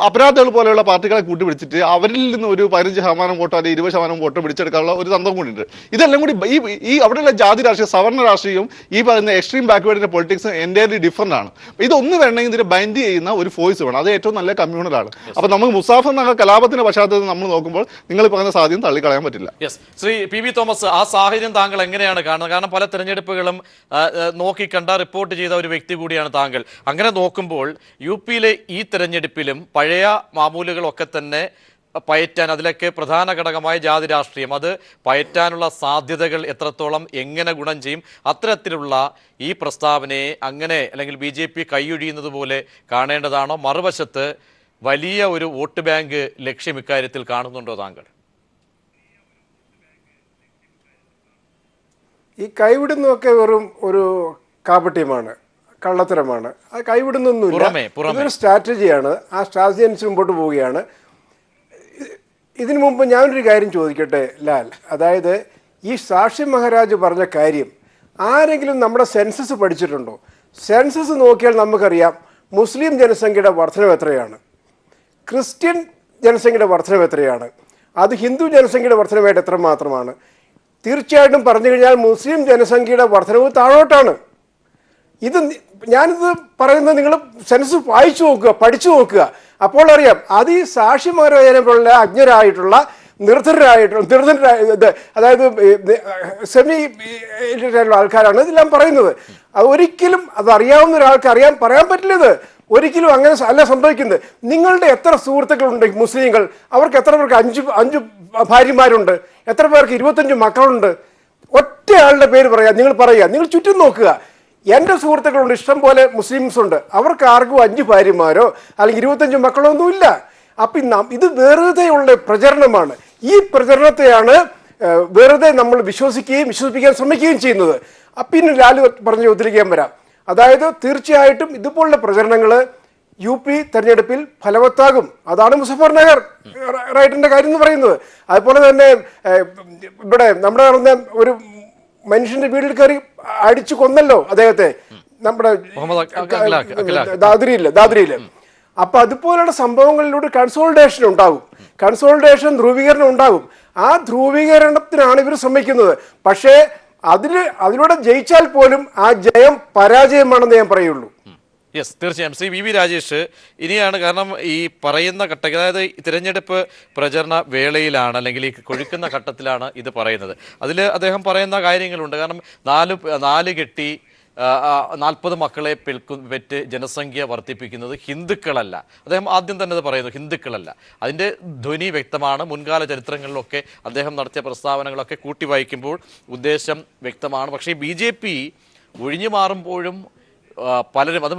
അപരാധകൾ പോലെയുള്ള പാർട്ടികളെ കൂട്ടിപ്പിടിച്ചിട്ട് അവരിൽ നിന്ന് ഒരു 15% വോട്ടോ അല്ലെങ്കിൽ 20% വോട്ടോ പിടിച്ചെടുക്കാനുള്ള ഒരു തന്ത്രം കൂടിയുണ്ട്. ഇതെല്ലാം കൂടി ഈ അവിടെയുള്ള ജാതി രാഷ്ട്രീയം, സവർണ രാഷ്ട്രീയവും ഈ പറയുന്ന എക്സ്ട്രീം ബാക്ക്വേർഡിന്റെ പൊളിറ്റിക്സ് എൻ്റയർലി ഡിഫറൻ്റ് ആണ്. ഇതൊന്ന് വേണമെങ്കിൽ ഇതിനെ ബൈൻഡ് ചെയ്യുന്ന ഒരു ഫോഴ്സ് വേണം. അത് ഏറ്റവും നല്ല കമ്മ്യൂണലാണ്. അപ്പൊ നമുക്ക് മുസാഫർ നഗർ കലാപത്തിന്റെ പശ്ചാത്തലത്തിൽ നമ്മൾ നോക്കുമ്പോൾ നിങ്ങൾ പറയുന്ന സാധ്യത തള്ളിക്കളയാൻ പറ്റില്ല. ശ്രീ PV തോമസ്, ആ സാഹചര്യം താങ്കൾ എങ്ങനെയാണ് കാണുന്നത്? കാരണം പല തെരഞ്ഞെടുപ്പുകളും നോക്കിക്കണ്ട റിപ്പോർട്ട് ചെയ്ത ഒരു വ്യക്തി കൂടിയാണ് താങ്കൾ. അങ്ങനെ നോക്കുമ്പോൾ UP-യിലെ ഈ തെരഞ്ഞെടുപ്പിലും പഴയ മാമൂലുകളൊക്കെ തന്നെ പയറ്റാൻ, അതിലൊക്കെ പ്രധാന ഘടകമായ ജാതി രാഷ്ട്രീയം, അത് പയറ്റാനുള്ള സാധ്യതകൾ എത്രത്തോളം എങ്ങനെ ഗുണം ചെയ്യും? അത്തരത്തിലുള്ള ഈ പ്രസ്താവനയെ അങ്ങനെ അല്ലെങ്കിൽ BJP കൈയൊഴിയുന്നത് പോലെ കാണേണ്ടതാണോ? മറുവശത്ത് വലിയ ഒരു വോട്ട് ബാങ്ക് ലക്ഷ്യം ഇക്കാര്യത്തിൽ കാണുന്നുണ്ടോ താങ്കൾ? ഈ കൈവിടുന്നതൊക്കെ വെറും ഒരു കാപട്യമാണ്, കള്ളത്തരമാണ്. അത് കൈവിടുന്നൊന്നുമില്ല. ഇതൊരു സ്ട്രാറ്റജിയാണ്. ആ സ്ട്രാറ്റജി അനുസരിച്ച് മുമ്പോട്ട് പോവുകയാണ്. ഇതിനു മുമ്പ് ഞാനൊരു കാര്യം ചോദിക്കട്ടെ ലാൽ, അതായത് ഈ സാക്ഷി മഹാരാജ് പറഞ്ഞ കാര്യം ആരെങ്കിലും നമ്മുടെ സെൻസസ് പഠിച്ചിട്ടുണ്ടോ? സെൻസസ് നോക്കിയാൽ നമുക്കറിയാം മുസ്ലിം ജനസംഖ്യയുടെ വർധനവ് എത്രയാണ്, ക്രിസ്ത്യൻ ജനസംഖ്യയുടെ വർധനവ് എത്രയാണ്, അത് ഹിന്ദു ജനസംഖ്യയുടെ വർധനവായിട്ട് എത്രമാത്രമാണ്. തീർച്ചയായിട്ടും പറഞ്ഞു കഴിഞ്ഞാൽ മുസ്ലിം ജനസംഖ്യയുടെ വർധനവ് താഴോട്ടാണ്. ഞാനിത് പറയുന്നത് നിങ്ങൾ സെൻസസ് വായിച്ചു നോക്കുക, പഠിച്ചു നോക്കുക, അപ്പോൾ അറിയാം. അത് ഈ സാക്ഷി മഹാരാജനെ പോലുള്ള അജ്ഞരായിട്ടുള്ള അതായത് സെമി ആൾക്കാരാണ് ഇതെല്ലാം പറയുന്നത്. അത് ഒരിക്കലും അത് അറിയാവുന്ന ഒരാൾക്ക് പറയാൻ പറ്റില്ലത്. ഒരിക്കലും അങ്ങനെ അല്ല സംഭവിക്കുന്നത്. നിങ്ങളുടെ എത്ര സുഹൃത്തുക്കളുണ്ട് മുസ്ലിങ്ങൾ? അവർക്ക് എത്ര പേർക്ക് അഞ്ച് ഭാര്യമാരുണ്ട്? എത്ര പേർക്ക് 25 മക്കളുണ്ട്? ഒറ്റയാളുടെ പേര് പറയാം, നിങ്ങൾ പറയുക. നിങ്ങൾ ചുറ്റും നോക്കുക. എൻ്റെ സുഹൃത്തുക്കളുണ്ട്, ഇഷ്ടം പോലെ മുസ്ലിംസ് ഉണ്ട്. അവർക്ക് ആർക്കും 5 ഭാര്യമാരോ അല്ലെങ്കിൽ 25 മക്കളോ ഒന്നുമില്ല. അപ്പം ഇത് വെറുതെയുള്ള പ്രചരണമാണ്. ഈ പ്രചരണത്തെയാണ് വെറുതെ നമ്മൾ വിശ്വസിപ്പിക്കാൻ ശ്രമിക്കുകയും ചെയ്യുന്നത്. പിന്നെ ലാലു പറഞ്ഞ് ഉദ്ധരിക്കാൻ വരാം. അതായത് തീർച്ചയായിട്ടും ഇതുപോലുള്ള പ്രചരണങ്ങൾ UP തെരഞ്ഞെടുപ്പിൽ ഫലവത്താകും. അതാണ് മുസഫർ നഗർ റൈറ്റിന്റെ കാര്യം എന്ന് പറയുന്നത്. അതുപോലെ തന്നെ ഇവിടെ നമ്മുടെ നടന്ന ഒരു മനുഷ്യന്റെ വീട്ടിൽ കയറി അടിച്ചു കൊന്നല്ലോ അദ്ദേഹത്തെ, നമ്മുടെ ദാദ്രിയില്. അപ്പൊ അതുപോലുള്ള സംഭവങ്ങളിലൂടെ കൺസോളിഡേഷൻ ഉണ്ടാകും, ധ്രുവീകരണം ഉണ്ടാകും. ആ ധ്രുവീകരണത്തിനാണ് ഇവർ ശ്രമിക്കുന്നത്. പക്ഷേ അതിലൂടെ ജയിച്ചാൽ പോലും ആ ജയം പരാജയമാണെന്ന് ഞാൻ പറയുള്ളൂ. യെസ്, തീർച്ചയായും. ശ്രീ VV രാജേഷ്, ഇനിയാണ് കാരണം ഈ പറയുന്ന ഘട്ടം, അതായത് തിരഞ്ഞെടുപ്പ് പ്രചരണ വേളയിലാണ് അല്ലെങ്കിൽ ഈ കൊഴുക്കുന്ന ഘട്ടത്തിലാണ് ഇത് പറയുന്നത്. അതിൽ അദ്ദേഹം പറയുന്ന കാര്യങ്ങളുണ്ട്. കാരണം 4 കെട്ടി 40 മക്കളെ പെറ്റ് ജനസംഖ്യ വർദ്ധിപ്പിക്കുന്നത് ഹിന്ദുക്കളല്ല. അദ്ദേഹം ആദ്യം തന്നെ അത് പറയുന്നു, ഹിന്ദുക്കളല്ല. അതിൻ്റെ ധ്വനി വ്യക്തമാണ്. മുൻകാല ചരിത്രങ്ങളിലൊക്കെ അദ്ദേഹം നടത്തിയ പ്രസ്താവനകളൊക്കെ കൂട്ടി വായിക്കുമ്പോൾ ഉദ്ദേശം വ്യക്തമാണ്. പക്ഷേ BJP ഒഴിഞ്ഞു മാറുമ്പോഴും പലരും, അത്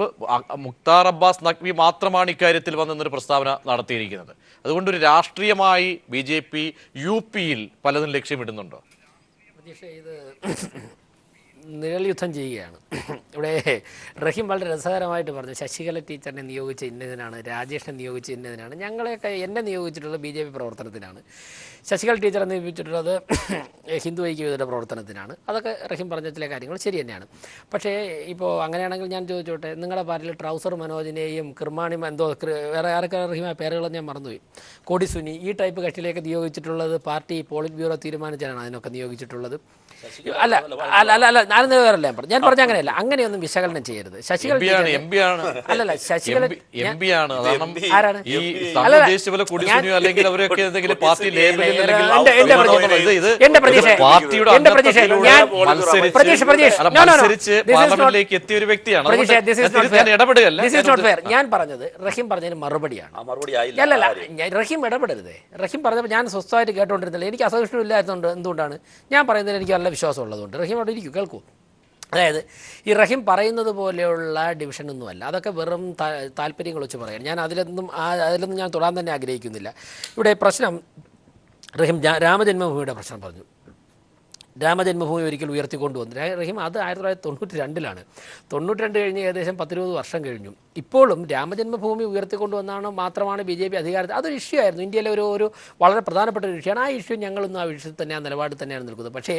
മുക്താർ അബ്ബാസ് നഖ്വി മാത്രമാണ് ഇക്കാര്യത്തിൽ വന്നൊരു പ്രസ്താവന നടത്തിയിരിക്കുന്നത്. അതുകൊണ്ടൊരു രാഷ്ട്രീയമായി BJP UP-യിൽ പലതും ലക്ഷ്യമിടുന്നുണ്ടോ? ഇത് നിഴൽ യുദ്ധം ചെയ്യുകയാണ്. ഇവിടെ റഹീം വളരെ രസകരമായിട്ട് പറഞ്ഞു, ശശികല ടീച്ചറിനെ നിയോഗിച്ച ഇന്നതിനാണ്, രാജേഷിനെ നിയോഗിച്ച ഇന്നതിനാണ്, എന്നെ നിയോഗിച്ചിട്ടുള്ളത് BJP പ്രവർത്തനത്തിനാണ്, ശശികല ടീച്ചറെ നിയോഗിച്ചിട്ടുള്ളത് ഹിന്ദു ഐക്യവേദിയുടെ പ്രവർത്തനത്തിനാണ്. അതൊക്കെ റഹീം പറഞ്ഞ ചില കാര്യങ്ങൾ ശരി തന്നെയാണ്. പക്ഷേ ഇപ്പോൾ അങ്ങനെയാണെങ്കിൽ ഞാൻ ചോദിച്ചോട്ടെ, നിങ്ങളുടെ പാർട്ടിയിൽ ട്രൗസർ മനോജിനെയും കിർമാണി വേറെ ആരൊക്കെ റഹീമായ പേരുകളൊന്നും ഞാൻ മറന്നുപോയി, കോടി സുനി, ഈ ടൈപ്പ് കക്ഷിയിലേക്ക് നിയോഗിച്ചിട്ടുള്ളത് പാർട്ടി പോളിറ്റ് ബ്യൂറോ തീരുമാനിച്ചാണ് അതിനൊക്കെ നിയോഗിച്ചിട്ടുള്ളത്. അല്ല വേറല്ല ഞാൻ പറഞ്ഞ അങ്ങനെയല്ല. അങ്ങനെയൊന്നും വിശകലനം ചെയ്യരുത്. ശശികല അല്ലല്ല, ശശികല ആരാണ്? എന്റെ ഞാൻ പറഞ്ഞത് റഹീം പറഞ്ഞതിന് മറുപടിയാണ്. അല്ലല്ല, റഹീം ഇടപെടരുതേ. റഹീം പറഞ്ഞപ്പോൾ ഞാൻ സ്വസ്ഥമായിട്ട് കേട്ടോണ്ടിരുന്നില്ല. എനിക്ക് അസഹിഷ്ണുമില്ലാത്തതുകൊണ്ട് എന്തുകൊണ്ടാണ് ഞാൻ പറയുന്നതിൽ എനിക്ക് നല്ല വിശ്വാസം ഉള്ളതുകൊണ്ട്. റഹീം അവിടെ ഇരിക്കും, കേൾക്കൂ. അതായത് ഈ റഹീം പറയുന്നത് പോലെയുള്ള ഡിവിഷനൊന്നുമല്ല, അതൊക്കെ വെറും താല്പര്യങ്ങൾ വെച്ച് പറയാം. ഞാൻ അതിലൊന്നും ഞാൻ തൊടാൻ തന്നെ ആഗ്രഹിക്കുന്നില്ല. ഇവിടെ പ്രശ്നം റഹീം രാമജന്മഭൂമിയുടെ പ്രശ്നം പറഞ്ഞു. രാമജന്മഭൂമി ഒരിക്കൽ ഉയർത്തിക്കൊണ്ടുവന്നു റഹീം. അത് 1992 92 കഴിഞ്ഞ് ഏകദേശം 10-20 വർഷം കഴിഞ്ഞു. ഇപ്പോഴും രാമജന്മഭൂമി ഉയർത്തിക്കൊണ്ടുവന്നാണ് മാത്രമാണ് BJP അധികാരത്തിൽ. അതൊരു ഇഷ്യൂ ആയിരുന്നു, ഇന്ത്യയിലെ ഒരു വളരെ പ്രധാനപ്പെട്ട ഒരു ഇഷ്യൂ ആണ്. ആ ഇഷ്യൂ ഞങ്ങളൊന്നും ആ വിഷയത്തിൽ തന്നെ, ആ നിലപാടിൽ തന്നെയാണ് നിൽക്കുന്നത്. പക്ഷേ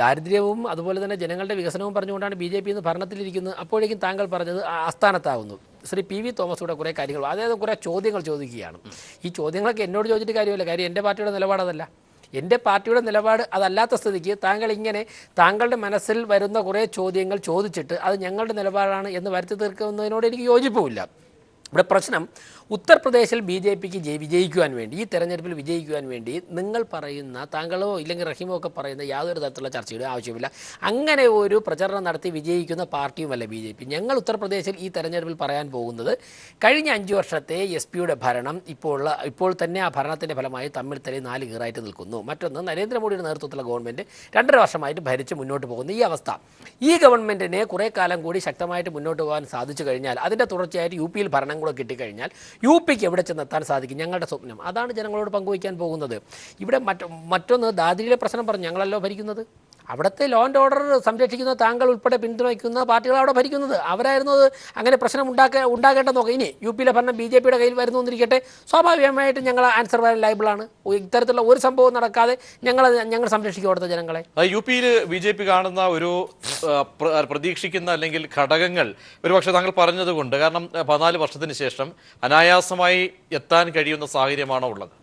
ദാരിദ്ര്യവും അതുപോലെ തന്നെ ജനങ്ങളുടെ വികസനവും പറഞ്ഞുകൊണ്ടാണ് BJP ഇന്ന് ഭരണത്തിലിരിക്കുന്നത്. അപ്പോഴേക്കും താങ്കൾ പറഞ്ഞത് അസ്ഥാനത്താവുന്നു. ശ്രീ PV തോമസ് കൂടെ കുറേ കാര്യങ്ങൾ, അതായത് കുറേ ചോദ്യങ്ങൾ ചോദിക്കുകയാണ്. ഈ ചോദ്യങ്ങളൊക്കെ എന്നോട് ചോദിച്ചിട്ട് കാര്യമില്ല, കാര്യം എൻ്റെ പാർട്ടിയുടെ നിലപാടതല്ല. എൻ്റെ പാർട്ടിയുടെ നിലപാട് അതല്ലാത്ത സ്ഥിതിക്ക് താങ്കൾ ഇങ്ങനെ താങ്കളുടെ മനസ്സിൽ വരുന്ന കുറേ ചോദ്യങ്ങൾ ചോദിച്ചിട്ട് അത് ഞങ്ങളുടെ നിലപാടാണ് എന്ന് വരുത്തി തീർക്കുന്നതിനോട് എനിക്ക് യോജിപ്പുമില്ല. ഇവിടെ പ്രശ്നം ഉത്തർപ്രദേശിൽ BJPക്ക് വിജയിക്കുവാൻ വേണ്ടി, ഈ തെരഞ്ഞെടുപ്പിൽ വിജയിക്കുവാൻ വേണ്ടി നിങ്ങൾ പറയുന്ന, താങ്കളോ ഇല്ലെങ്കിൽ റഹീമോ ഒക്കെ പറയുന്ന യാതൊരു തരത്തിലുള്ള ചർച്ചയുടെ ആവശ്യമില്ല. അങ്ങനെ ഒരു പ്രചരണം നടത്തി വിജയിക്കുന്ന പാർട്ടിയുമല്ല BJP. ഞങ്ങൾ ഉത്തർപ്രദേശിൽ ഈ തെരഞ്ഞെടുപ്പിൽ പറയാൻ പോകുന്നത് കഴിഞ്ഞ 5 വർഷത്തെ SP-യുടെ ഭരണം ഇപ്പോൾ തന്നെ ആ ഭരണത്തിൻ്റെ ഫലമായി തമ്മിൽ തലി 4 കീറായിട്ട് നിൽക്കുന്നു. മറ്റൊന്ന്, നരേന്ദ്രമോദിയുടെ നേതൃത്വത്തിലുള്ള ഗവൺമെൻറ് 2.5 വർഷമായിട്ട് ഭരിച്ച് മുന്നോട്ട് പോകുന്നു. ഈ അവസ്ഥ, ഈ ഗവൺമെൻറ്റിനെ കുറേ കാലം കൂടി ശക്തമായിട്ട് മുന്നോട്ട് പോകാൻ സാധിച്ചു കഴിഞ്ഞാൽ, അതിൻ്റെ തുടർച്ചയായിട്ട് UP-യിൽ ഭരണം കൂടെ കിട്ടിക്കഴിഞ്ഞാൽ UP-ക്ക് എവിടെ ചെന്നെത്താൻ സാധിക്കും? ഞങ്ങളുടെ സ്വപ്നം അതാണ് ജനങ്ങളോട് പങ്കുവയ്ക്കാൻ പോകുന്നത്. ഇവിടെ മറ്റൊന്ന്, ദാദ്രിയിലെ പ്രശ്നം പറഞ്ഞു, ഞങ്ങളല്ലോ ഭരിക്കുന്നത്. അവിടുത്തെ ലോ ആൻഡ് ഓർഡർ സംരക്ഷിക്കുന്ന താങ്കൾ ഉൾപ്പെടെ പിന്തുണയ്ക്കുന്ന പാർട്ടികൾ അവിടെ ഭരിക്കുന്നത്. അവരായിരുന്നു അത് അങ്ങനെ പ്രശ്നം ഉണ്ടാകേണ്ടെന്ന് നോക്കാം. ഇനി UP-യിലെ ഭരണം BJP-യുടെ കയ്യിൽ വരുന്നു എന്നിരിക്കട്ടെ, സ്വാഭാവികമായിട്ട് ഞങ്ങൾ ആൻസർ പറയാൻ ലൈബിളാണ്. ഇത്തരത്തിലുള്ള ഒരു സംഭവം നടക്കാതെ ഞങ്ങൾ സംരക്ഷിക്കും അവിടുത്തെ ജനങ്ങളെ. UP-യിൽ BJP കാണുന്ന ഒരു പ്രതീക്ഷിക്കുന്ന അല്ലെങ്കിൽ ഘടകങ്ങൾ ഒരുപക്ഷെ താങ്കൾ പറഞ്ഞതുകൊണ്ട്, കാരണം 14 വർഷത്തിന് ശേഷം അനായാസമായി എത്താൻ കഴിയുന്ന സാഹചര്യമാണോ ഉള്ളത്?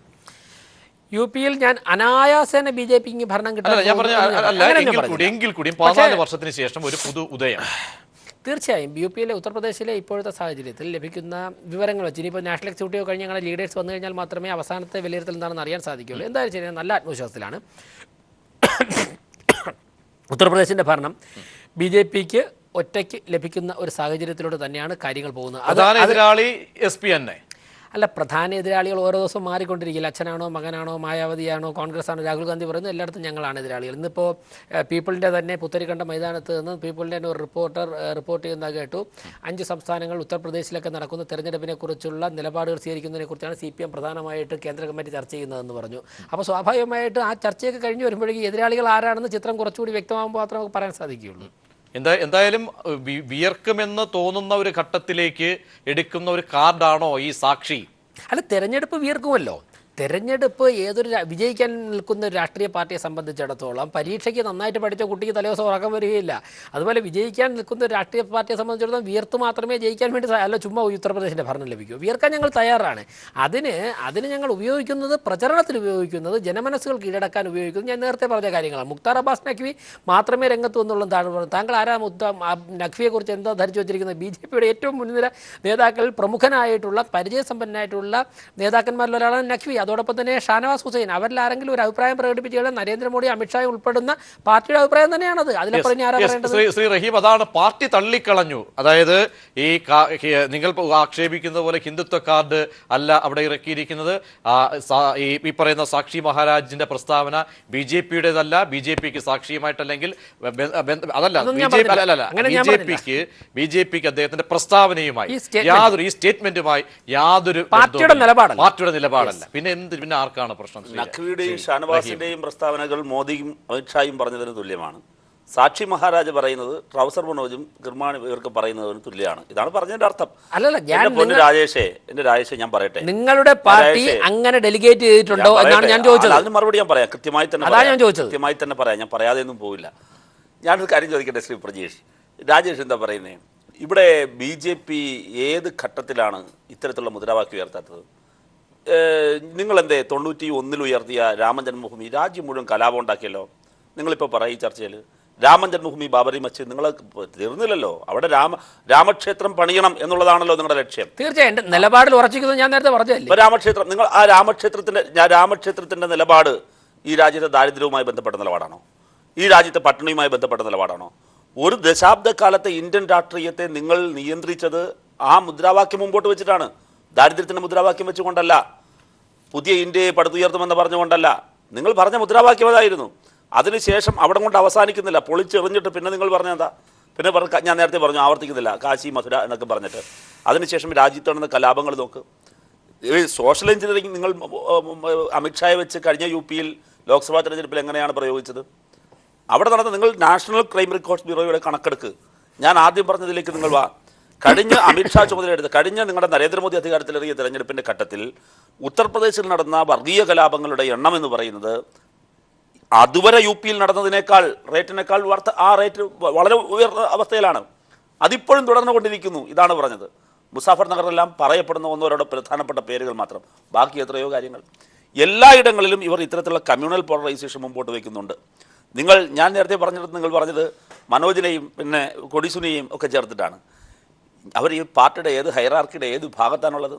UP-യിൽ ഞാൻ അനായാസേന BJP-ക്ക് ഭരണം കിട്ടാൻ എങ്കിൽ കൂടിയും 14 വർഷത്തിന് ശേഷം ഒരു പുതു ഉദയം തീർച്ചയായും UP-യിലെ ഉത്തർപ്രദേശിലെ ഇപ്പോഴത്തെ സാഹചര്യത്തിൽ ലഭിക്കുന്ന വിവരങ്ങൾ വെച്ച്, ഇനിയിപ്പോൾ നാഷണൽ എക്സിക്യൂട്ടീവ് കഴിഞ്ഞ് ഞങ്ങളുടെ ലീഡേഴ്സ് വന്നു കഴിഞ്ഞാൽ മാത്രമേ അവസാനത്തെ വിലയിരുത്തൽ എന്താണെന്ന് അറിയാൻ സാധിക്കുകയുള്ളൂ. എന്തായാലും ശരി, നല്ല ആത്മവിശ്വാസത്തിലാണ്. ഉത്തർപ്രദേശിൻ്റെ ഭരണം BJP-ക്ക് ഒറ്റയ്ക്ക് ലഭിക്കുന്ന ഒരു സാഹചര്യത്തിലൂടെ തന്നെയാണ് കാര്യങ്ങൾ പോകുന്നത്. എതിരാളി SP തന്നെ അല്ല, പ്രധാന എതിരാളികൾ ഓരോ ദിവസവും മാറിക്കൊണ്ടിരിക്കില്ല. അച്ഛനാണോ മകനാണോ മായാവതിയാണോ കോൺഗ്രസ് ആണോ രാഹുൽ ഗാന്ധി പറയുന്നത്, എല്ലായിടത്തും ഞങ്ങളാണ് എതിരാളികൾ. ഇന്നിപ്പോൾ പീപ്പിളിൻ്റെ തന്നെ പുത്തരിക്കണ്ട മൈതാനത്ത് നിന്ന് പീപ്പിളിൻ്റെ തന്നെ ഒരു റിപ്പോർട്ട് ചെയ്യുന്നത് കേട്ടു. 5 സംസ്ഥാനങ്ങൾ ഉത്തർപ്രദേശിലൊക്കെ നടക്കുന്ന തെരഞ്ഞെടുപ്പിനെക്കുറിച്ചുള്ള നിലപാടുകൾ സ്വീകരിക്കുന്നതിനെക്കുറിച്ചാണ് CPM പ്രധാനമായിട്ട് കേന്ദ്ര കമ്മിറ്റി ചർച്ച ചെയ്യുന്നതെന്ന് പറഞ്ഞു. അപ്പോൾ സ്വാഭാവികമായിട്ട് ആ ചർച്ചയൊക്കെ കഴിഞ്ഞ് വരുമ്പോഴേക്കും എതിരാളികൾ ആരാണെന്ന് ചിത്രം കുറച്ചുകൂടി വ്യക്തമാകുമ്പോൾ മാത്രമേ നമുക്ക് പറയാൻ സാധിക്കുകയുള്ളൂ. എന്തായാലും വിയർക്കുമെന്ന് തോന്നുന്ന ഒരു ഘട്ടത്തിലേക്ക് എടുക്കുന്ന ഒരു കാർഡാണോ ഈ സാക്ഷി? അല്ല, തെരഞ്ഞെടുപ്പ് വിയർക്കുമല്ലോ. തെരഞ്ഞെടുപ്പ് വിജയിക്കാൻ നിൽക്കുന്ന ഒരു രാഷ്ട്രീയ പാർട്ടിയെ സംബന്ധിച്ചിടത്തോളം പരീക്ഷയ്ക്ക് നന്നായിട്ട് പഠിച്ച കുട്ടിക്ക് തലേദിവസം ഉറക്കം വരികയില്ല. അതുപോലെ വിജയിക്കാൻ നിൽക്കുന്ന ഒരു രാഷ്ട്രീയ പാർട്ടിയെ സംബന്ധിച്ചിടത്തോളം വിയർത്ത് മാത്രമേ ജയിക്കാൻ വേണ്ടി, അല്ല ചുമ്മാ ഉത്തർപ്രദേശിൻ്റെ ഭരണം ലഭിക്കൂ. വിയർക്കാൻ ഞങ്ങൾ തയ്യാറാണ്. അതിന് ഞങ്ങൾ ഉപയോഗിക്കുന്നത്, പ്രചരണത്തിൽ ഉപയോഗിക്കുന്നത്, ജനമനസ്സുകൾ കീഴടക്കാൻ ഉപയോഗിക്കുന്നത് ഞാൻ നേരത്തെ പറഞ്ഞ കാര്യങ്ങളാണ്. മുക്താർ അബ്ബാസ് നഖ്വി മാത്രമേ രംഗത്ത് വന്നുള്ളൂ. താങ്കൾ ആരാ നഖ്വിയെക്കുറിച്ച് എന്താ ധരിച്ചു വച്ചിരിക്കുന്നത്? BJP-യുടെ ഏറ്റവും മുൻനിര നേതാക്കളിൽ പ്രമുഖനായിട്ടുള്ള പരിചയസമ്പന്നനായിട്ടുള്ള നേതാക്കന്മാരിലൊരാളാണ് നഖ്വി. അതോടൊപ്പം തന്നെ ഷാനവാസ് ഹുസൈൻ. അവരിൽ ആരെങ്കിലും ഒരു അഭിപ്രായം പ്രകടിപ്പിച്ചാൽ നരേന്ദ്രമോദി, അമിത്ഷാ ഉൾപ്പെടുന്ന പാർട്ടിയുടെ അഭിപ്രായം തന്നെയാണത്. അതിലപ്പുറം ആരാ പറയേണ്ടത്? ശ്രീ റഹീം, അതാണ് പാർട്ടി തള്ളിക്കളഞ്ഞു. അതായത് ഈ നിങ്ങൾ ആക്ഷേപിക്കുന്ന പോലെ ഹിന്ദുത്വ കാർഡ് അല്ല അവിടെ ഇറക്കിയിരിക്കുന്നത്. ഈ പറയുന്ന സാക്ഷി മഹാരാജിന്റെ പ്രസ്താവന BJP-യുടേതല്ല, BJP-ക്ക് സാക്ഷിയുമായിട്ടല്ലെങ്കിൽ അതല്ല, BJP-ക്ക് അദ്ദേഹത്തിന്റെ പ്രസ്താവനയുമായി യാതൊരു, ഈ സ്റ്റേറ്റ്മെന്റുമായി യാതൊരു പാർട്ടിയുടെ നിലപാടല്ല. പിന്നെ ആർക്കാണ് പ്രശ്നം? നഖ്വിയുടെയും ഷാനവാസിന്റെയും പ്രസ്താവനകൾ മോദിയും അമിത്ഷായും പറഞ്ഞതിന് തുല്യമാണ്. സാക്ഷി മഹാരാജ് പറയുന്നത് ട്രൗസർ മനോജും കിർമാണി ഇവർക്ക് പറയുന്നതിന് തുല്യമാണ്. ഇതാണ് പറഞ്ഞതിന്റെ അർത്ഥം. എന്റെ രാജേഷേ ഞാൻ പറയട്ടെ, നിങ്ങളുടെ പാർട്ടി അങ്ങനെ ഡെലിഗേറ്റ് ചെയ്തിട്ടുണ്ടോ എന്നാണ് ഞാൻ ചോദിച്ചത്. അതിന് മറുപടി ഞാൻ പറയാം, കൃത്യമായി തന്നെ പറയാം. ഞാൻ പറയാതെയൊന്നും പോവില്ല. ഞാനൊരു കാര്യം ചോദിക്കട്ടെ ശ്രീ പ്രജേഷ്. രാജേഷ് എന്താ പറയുന്നത്? ഇവിടെ BJP ഏത് ഘട്ടത്തിലാണ് ഇത്തരത്തിലുള്ള മുദ്രാവാക്യം ഉയർത്താത്തത്? നിങ്ങളെന്തേ 91 ഉയർത്തിയ രാമജന്മഭൂമി രാജ്യം മുഴുവൻ കലാപം ഉണ്ടാക്കിയല്ലോ. നിങ്ങളിപ്പോൾ പറയും ഈ ചർച്ചയിൽ രാമജന്മഭൂമി ബാബറി മസ്ജിദ് നിങ്ങൾ തീർന്നില്ലല്ലോ. അവിടെ രാമക്ഷേത്രം പണിയണം എന്നുള്ളതാണല്ലോ നിങ്ങളുടെ ലക്ഷ്യം. തീർച്ചയായും നിലപാടിൽ ഉറച്ചിരിക്കുന്നത് ഞാൻ നേരത്തെ പറഞ്ഞില്ലേ. രാമക്ഷേത്രം, നിങ്ങൾ ആ രാമക്ഷേത്രത്തിന്റെ നിലപാട് ഈ രാജ്യത്തെ ദാരിദ്ര്യവുമായി ബന്ധപ്പെട്ട നിലപാടാണോ? ഈ രാജ്യത്തെ പട്ടിണിയുമായി ബന്ധപ്പെട്ട നിലപാടാണോ? ഒരു ദശാബ്ദക്കാലത്തെ ഇന്ത്യൻ രാഷ്ട്രീയത്തെ നിങ്ങൾ നിയന്ത്രിച്ചത് ആ മുദ്രാവാക്യം മുമ്പോട്ട് വെച്ചിട്ടാണ്. ദാരിദ്ര്യത്തിന്റെ മുദ്രാവാക്യം വെച്ചുകൊണ്ടല്ല, പുതിയ ഇന്ത്യയെ പടുത്തുയർത്തുമെന്ന് പറഞ്ഞുകൊണ്ടല്ല. നിങ്ങൾ പറഞ്ഞ മുദ്രാവാക്യം അതായിരുന്നു. അതിനുശേഷം അവിടെ കൊണ്ട് അവസാനിക്കുന്നില്ല, പൊളിച്ചെറിഞ്ഞിട്ട് പിന്നെ നിങ്ങൾ പറഞ്ഞെന്താ? പിന്നെ ഞാൻ നേരത്തെ പറഞ്ഞു, ആവർത്തിക്കുന്നില്ല, കാശി മധുര എന്നൊക്കെ പറഞ്ഞിട്ട്. അതിനുശേഷം രാജ്യത്ത് നടന്ന കലാപങ്ങൾ നോക്ക്. സോഷ്യൽ എഞ്ചിനീയറിംഗ് നിങ്ങൾ അമിത്ഷായെ വെച്ച് കഴിഞ്ഞ UP-യിൽ ലോക്സഭാ തെരഞ്ഞെടുപ്പിൽ എങ്ങനെയാണ് പ്രയോഗിച്ചത്? അവിടെ നടന്ന നിങ്ങൾ നാഷണൽ ക്രൈം റെക്കോർഡ്സ് ബ്യൂറോയുടെ കണക്കെടുക്ക്. ഞാൻ ആദ്യം പറഞ്ഞതിലേക്ക് നിങ്ങൾ വാ. കഴിഞ്ഞ അമിത്ഷാ ചുമതലയെടുത്ത് കഴിഞ്ഞ നിങ്ങളുടെ നരേന്ദ്രമോദി അധികാരത്തിലേറിയ തെരഞ്ഞെടുപ്പിൻ്റെ ഘട്ടത്തിൽ ഉത്തർപ്രദേശിൽ നടന്ന വർഗീയ കലാപങ്ങളുടെ എണ്ണം എന്ന് പറയുന്നത് അതുവരെ യു പിയിൽ നടന്നതിനേക്കാൾ റേറ്റിനേക്കാൾ ആ റേറ്റ് വളരെ ഉയർന്ന അവസ്ഥയിലാണ്. അതിപ്പോഴും തുടർന്നുകൊണ്ടിരിക്കുന്നു. ഇതാണ് പറഞ്ഞത്. മുസാഫർ നഗറിലെല്ലാം പറയപ്പെടുന്ന ഒന്നോരോടെ പ്രധാനപ്പെട്ട പേരുകൾ മാത്രം, ബാക്കി എത്രയോ കാര്യങ്ങൾ. എല്ലായിടങ്ങളിലും ഇവർ ഇത്തരത്തിലുള്ള കമ്മ്യൂണൽ പോളറൈസേഷൻ മുമ്പോട്ട് വയ്ക്കുന്നുണ്ട്. ഞാൻ നേരത്തെ നിങ്ങൾ പറഞ്ഞത് മനോജിനെയും പിന്നെ കൊടിസുനെയും ഒക്കെ ചേർത്തിട്ടാണ്. അവർ ഈ പാർട്ടിയുടെ ഏത് ഹൈറാർക്കിയുടെ ഏത് ഭാഗത്താണുള്ളത്?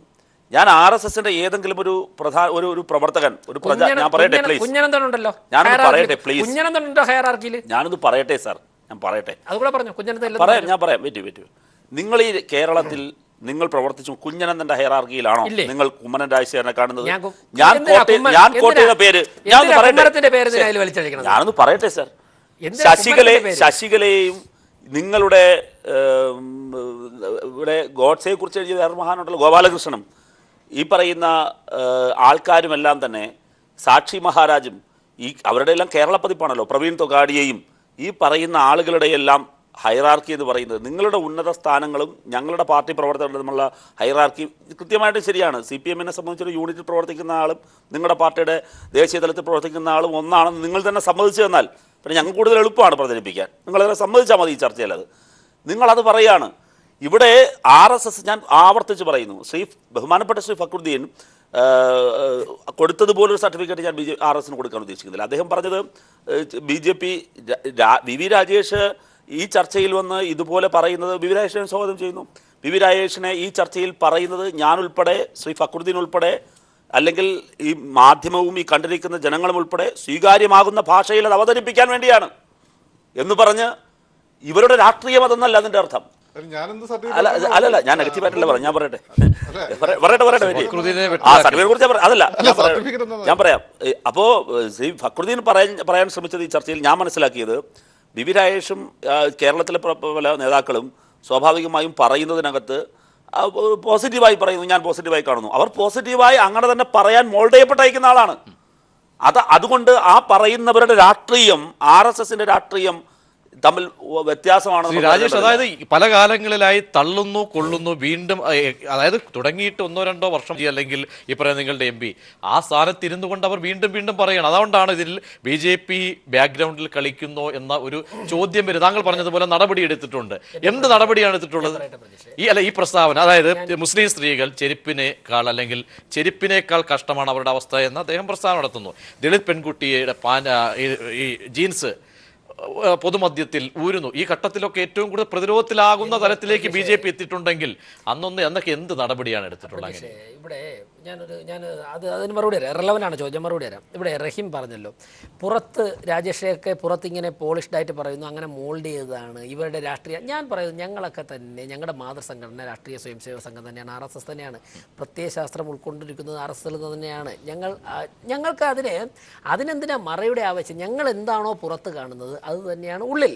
ഞാൻ RSSന്റെ ഏതെങ്കിലും ഒരു ഒരു പ്രവർത്തകൻ ഞാൻ പറയട്ടെ പ്ലീസ്, ഞാനൊന്ന് പറയട്ടെ പ്ലീസ്, ഞാനൊന്ന് പറയട്ടെ സാർ, ഞാൻ പറയട്ടെ, ഞാൻ പറയാം. വെയിറ്റ്. നിങ്ങൾ ഈ കേരളത്തിൽ നിങ്ങൾ പ്രവർത്തിച്ചു കുഞ്ഞനന്ദന്റെ ഹൈറാർക്കിയിലാണോ നിങ്ങൾ കുമ്മനം രാജശേഖരനെ കാണുന്നത്? ഞാൻ കോട്ടയുടെ പേര് ഞാനൊന്ന് പറയട്ടെ സാർ. ശശികലയെയും നിങ്ങളുടെ ഇവിടെ ഗോഡ്സെയെ കുറിച്ച് എഴുതിയ വേറെ മഹാനുണ്ടല്ലോ ഗോപാലകൃഷ്ണനും ഈ പറയുന്ന ആൾക്കാരുമെല്ലാം തന്നെ, സാക്ഷി മഹാരാജും അവരുടെ എല്ലാം കേരള പതിപ്പാണല്ലോ, പ്രവീൺ തൊഗാഡിയയും ഈ പറയുന്ന ആളുകളുടെ എല്ലാം ഹൈറാർക്കി എന്ന് പറയുന്നത്, നിങ്ങളുടെ ഉന്നത സ്ഥാനങ്ങളും ഞങ്ങളുടെ പാർട്ടി പ്രവർത്തകരുടെ തമ്മിലുള്ള ഹൈറാർക്കി കൃത്യമായിട്ട് ശരിയാണ്. CPM-നെ സംബന്ധിച്ചൊരു യൂണിറ്റിൽ പ്രവർത്തിക്കുന്ന ആളും നിങ്ങളുടെ പാർട്ടിയുടെ ദേശീയ തലത്തിൽ പ്രവർത്തിക്കുന്ന ആളും ഒന്നാണെന്ന് നിങ്ങൾ തന്നെ സമ്മതിച്ചു തന്നാൽ പിന്നെ ഞങ്ങൾക്ക് കൂടുതൽ എളുപ്പമാണ് പ്രചരിപ്പിക്കാൻ. നിങ്ങളതിനെ സമ്മതിച്ചാൽ മതി ഈ ചർച്ചയിൽ. നിങ്ങളത് പറയാണ്. ഇവിടെ RSS, ഞാൻ ആവർത്തിച്ച് പറയുന്നു, ബഹുമാനപ്പെട്ട ശ്രീ ഫക്രുദ്ദീൻ കൊടുത്തതുപോലൊരു സർട്ടിഫിക്കറ്റ് ഞാൻ RSSന് കൊടുക്കാൻ ഉദ്ദേശിക്കുന്നില്ല. അദ്ദേഹം പറഞ്ഞത് BJP VV രാജേഷ് ഈ ചർച്ചയിൽ വന്ന് ഇതുപോലെ പറയുന്നത്, VV രാജേഷിനെ സ്വാഗതം ചെയ്യുന്നു. VV രാജേഷിനെ ഈ ചർച്ചയിൽ പറയുന്നത് ഞാനുൾപ്പെടെ ശ്രീ ഫക്രുദ്ദീൻ ഉൾപ്പെടെ അല്ലെങ്കിൽ ഈ മാധ്യമവും ഈ കണ്ടിരിക്കുന്ന ജനങ്ങളും ഉൾപ്പെടെ സ്വീകാര്യമാകുന്ന ഭാഷയിൽ അത് അവതരിപ്പിക്കാൻ വേണ്ടിയാണ് എന്ന് പറഞ്ഞ് ഇവരുടെ രാഷ്ട്രീയം അതെന്നല്ല അതിൻ്റെ അർത്ഥം. അല്ലല്ല, ഞാൻ നെഗറ്റീവായിട്ടല്ല പറഞ്ഞു, ഞാൻ പറയട്ടെ അതല്ല ഞാൻ പറയാം. അപ്പോൾ ശ്രീ ഫക്രുദ്ദീൻ പറയാൻ ശ്രമിച്ചത് ഈ ചർച്ചയിൽ ഞാൻ മനസ്സിലാക്കിയത്, VV രാജേഷും കേരളത്തിലെ പല നേതാക്കളും സ്വാഭാവികമായും പറയുന്നതിനകത്ത് പോസിറ്റീവായി പറയുന്നു, ഞാൻ പോസിറ്റീവായി കാണുന്നു. അവർ പോസിറ്റീവായി അങ്ങനെ തന്നെ പറയാൻ മോൾഡ് ചെയ്യപ്പെട്ടയക്കുന്ന ആളാണ്. അതുകൊണ്ട് ആ പറയുന്നവരുടെ രാഷ്ട്രീയം RSSന്റെ രാഷ്ട്രീയം തമ്മിൽ വ്യത്യാസമാണ് രാജേഷ്. അതായത് പല കാലങ്ങളിലായി തള്ളുന്നു കൊള്ളുന്നു, വീണ്ടും അതായത് തുടങ്ങിയിട്ട് 1-2 വർഷം അല്ലെങ്കിൽ ഈ പറയുന്ന നിങ്ങളുടെ MP ആ സ്ഥാനത്തിരുന്നു കൊണ്ട് അവർ വീണ്ടും പറയണം. അതുകൊണ്ടാണ് ഇതിൽ BJP ബാക്ക്ഗ്രൗണ്ടിൽ കളിക്കുന്നോ എന്ന ഒരു ചോദ്യം വരും. താങ്കൾ പറഞ്ഞതുപോലെ നടപടി എടുത്തിട്ടുണ്ട്. എന്ത് നടപടിയാണ് എടുത്തിട്ടുള്ളത്? ഈ പ്രസ്താവന, അതായത് മുസ്ലിം സ്ത്രീകൾ ചെരുപ്പിനേക്കാൾ കഷ്ടമാണ് അവരുടെ അവസ്ഥ എന്ന് അദ്ദേഹം പ്രസ്താവന നടത്തുന്നു. ദളിത് പെൺകുട്ടിയുടെ ഈ ജീൻസ് പൊതുമധ്യത്തിൽ ഊരുന്നു. ഈ ഘട്ടത്തിലൊക്കെ ഏറ്റവും കൂടുതൽ പ്രതിരോധത്തിലാകുന്ന തലത്തിലേക്ക് BJP എത്തിയിട്ടുണ്ടെങ്കിൽ അന്നൊക്കെ എന്ത് നടപടിയാണ് എടുത്തിട്ടുള്ളത്? ഇവിടെ അതിന് മറുപടി തരാം. റെലവൻ്റാണ് ചോദ്യം, മറുപടി തരാം. ഇവിടെ റഹീം പറഞ്ഞല്ലോ, പുറത്ത് രാജേഷയൊക്കെ പുറത്തിങ്ങനെ പോളിഷ്ഡായിട്ട് പറയുന്നു, അങ്ങനെ മോൾഡ് ചെയ്തതാണ് ഇവരുടെ രാഷ്ട്രീയം. ഞാൻ പറയുന്നത് ഞങ്ങളൊക്കെ തന്നെ, ഞങ്ങളുടെ മാതൃസംഘടന രാഷ്ട്രീയ സ്വയംസേവക സംഘം തന്നെയാണ്, RSS തന്നെയാണ്. പ്രത്യയശാസ്ത്രം ഉൾക്കൊണ്ടിരിക്കുന്നത് RSSൽ തന്നെയാണ്. ഞങ്ങൾക്ക് അതിനെന്തിനാ മറയുടെ ആവശ്യം? ഞങ്ങൾ എന്താണോ പുറത്ത് കാണുന്നത് അത് തന്നെയാണ് ഉള്ളിൽ.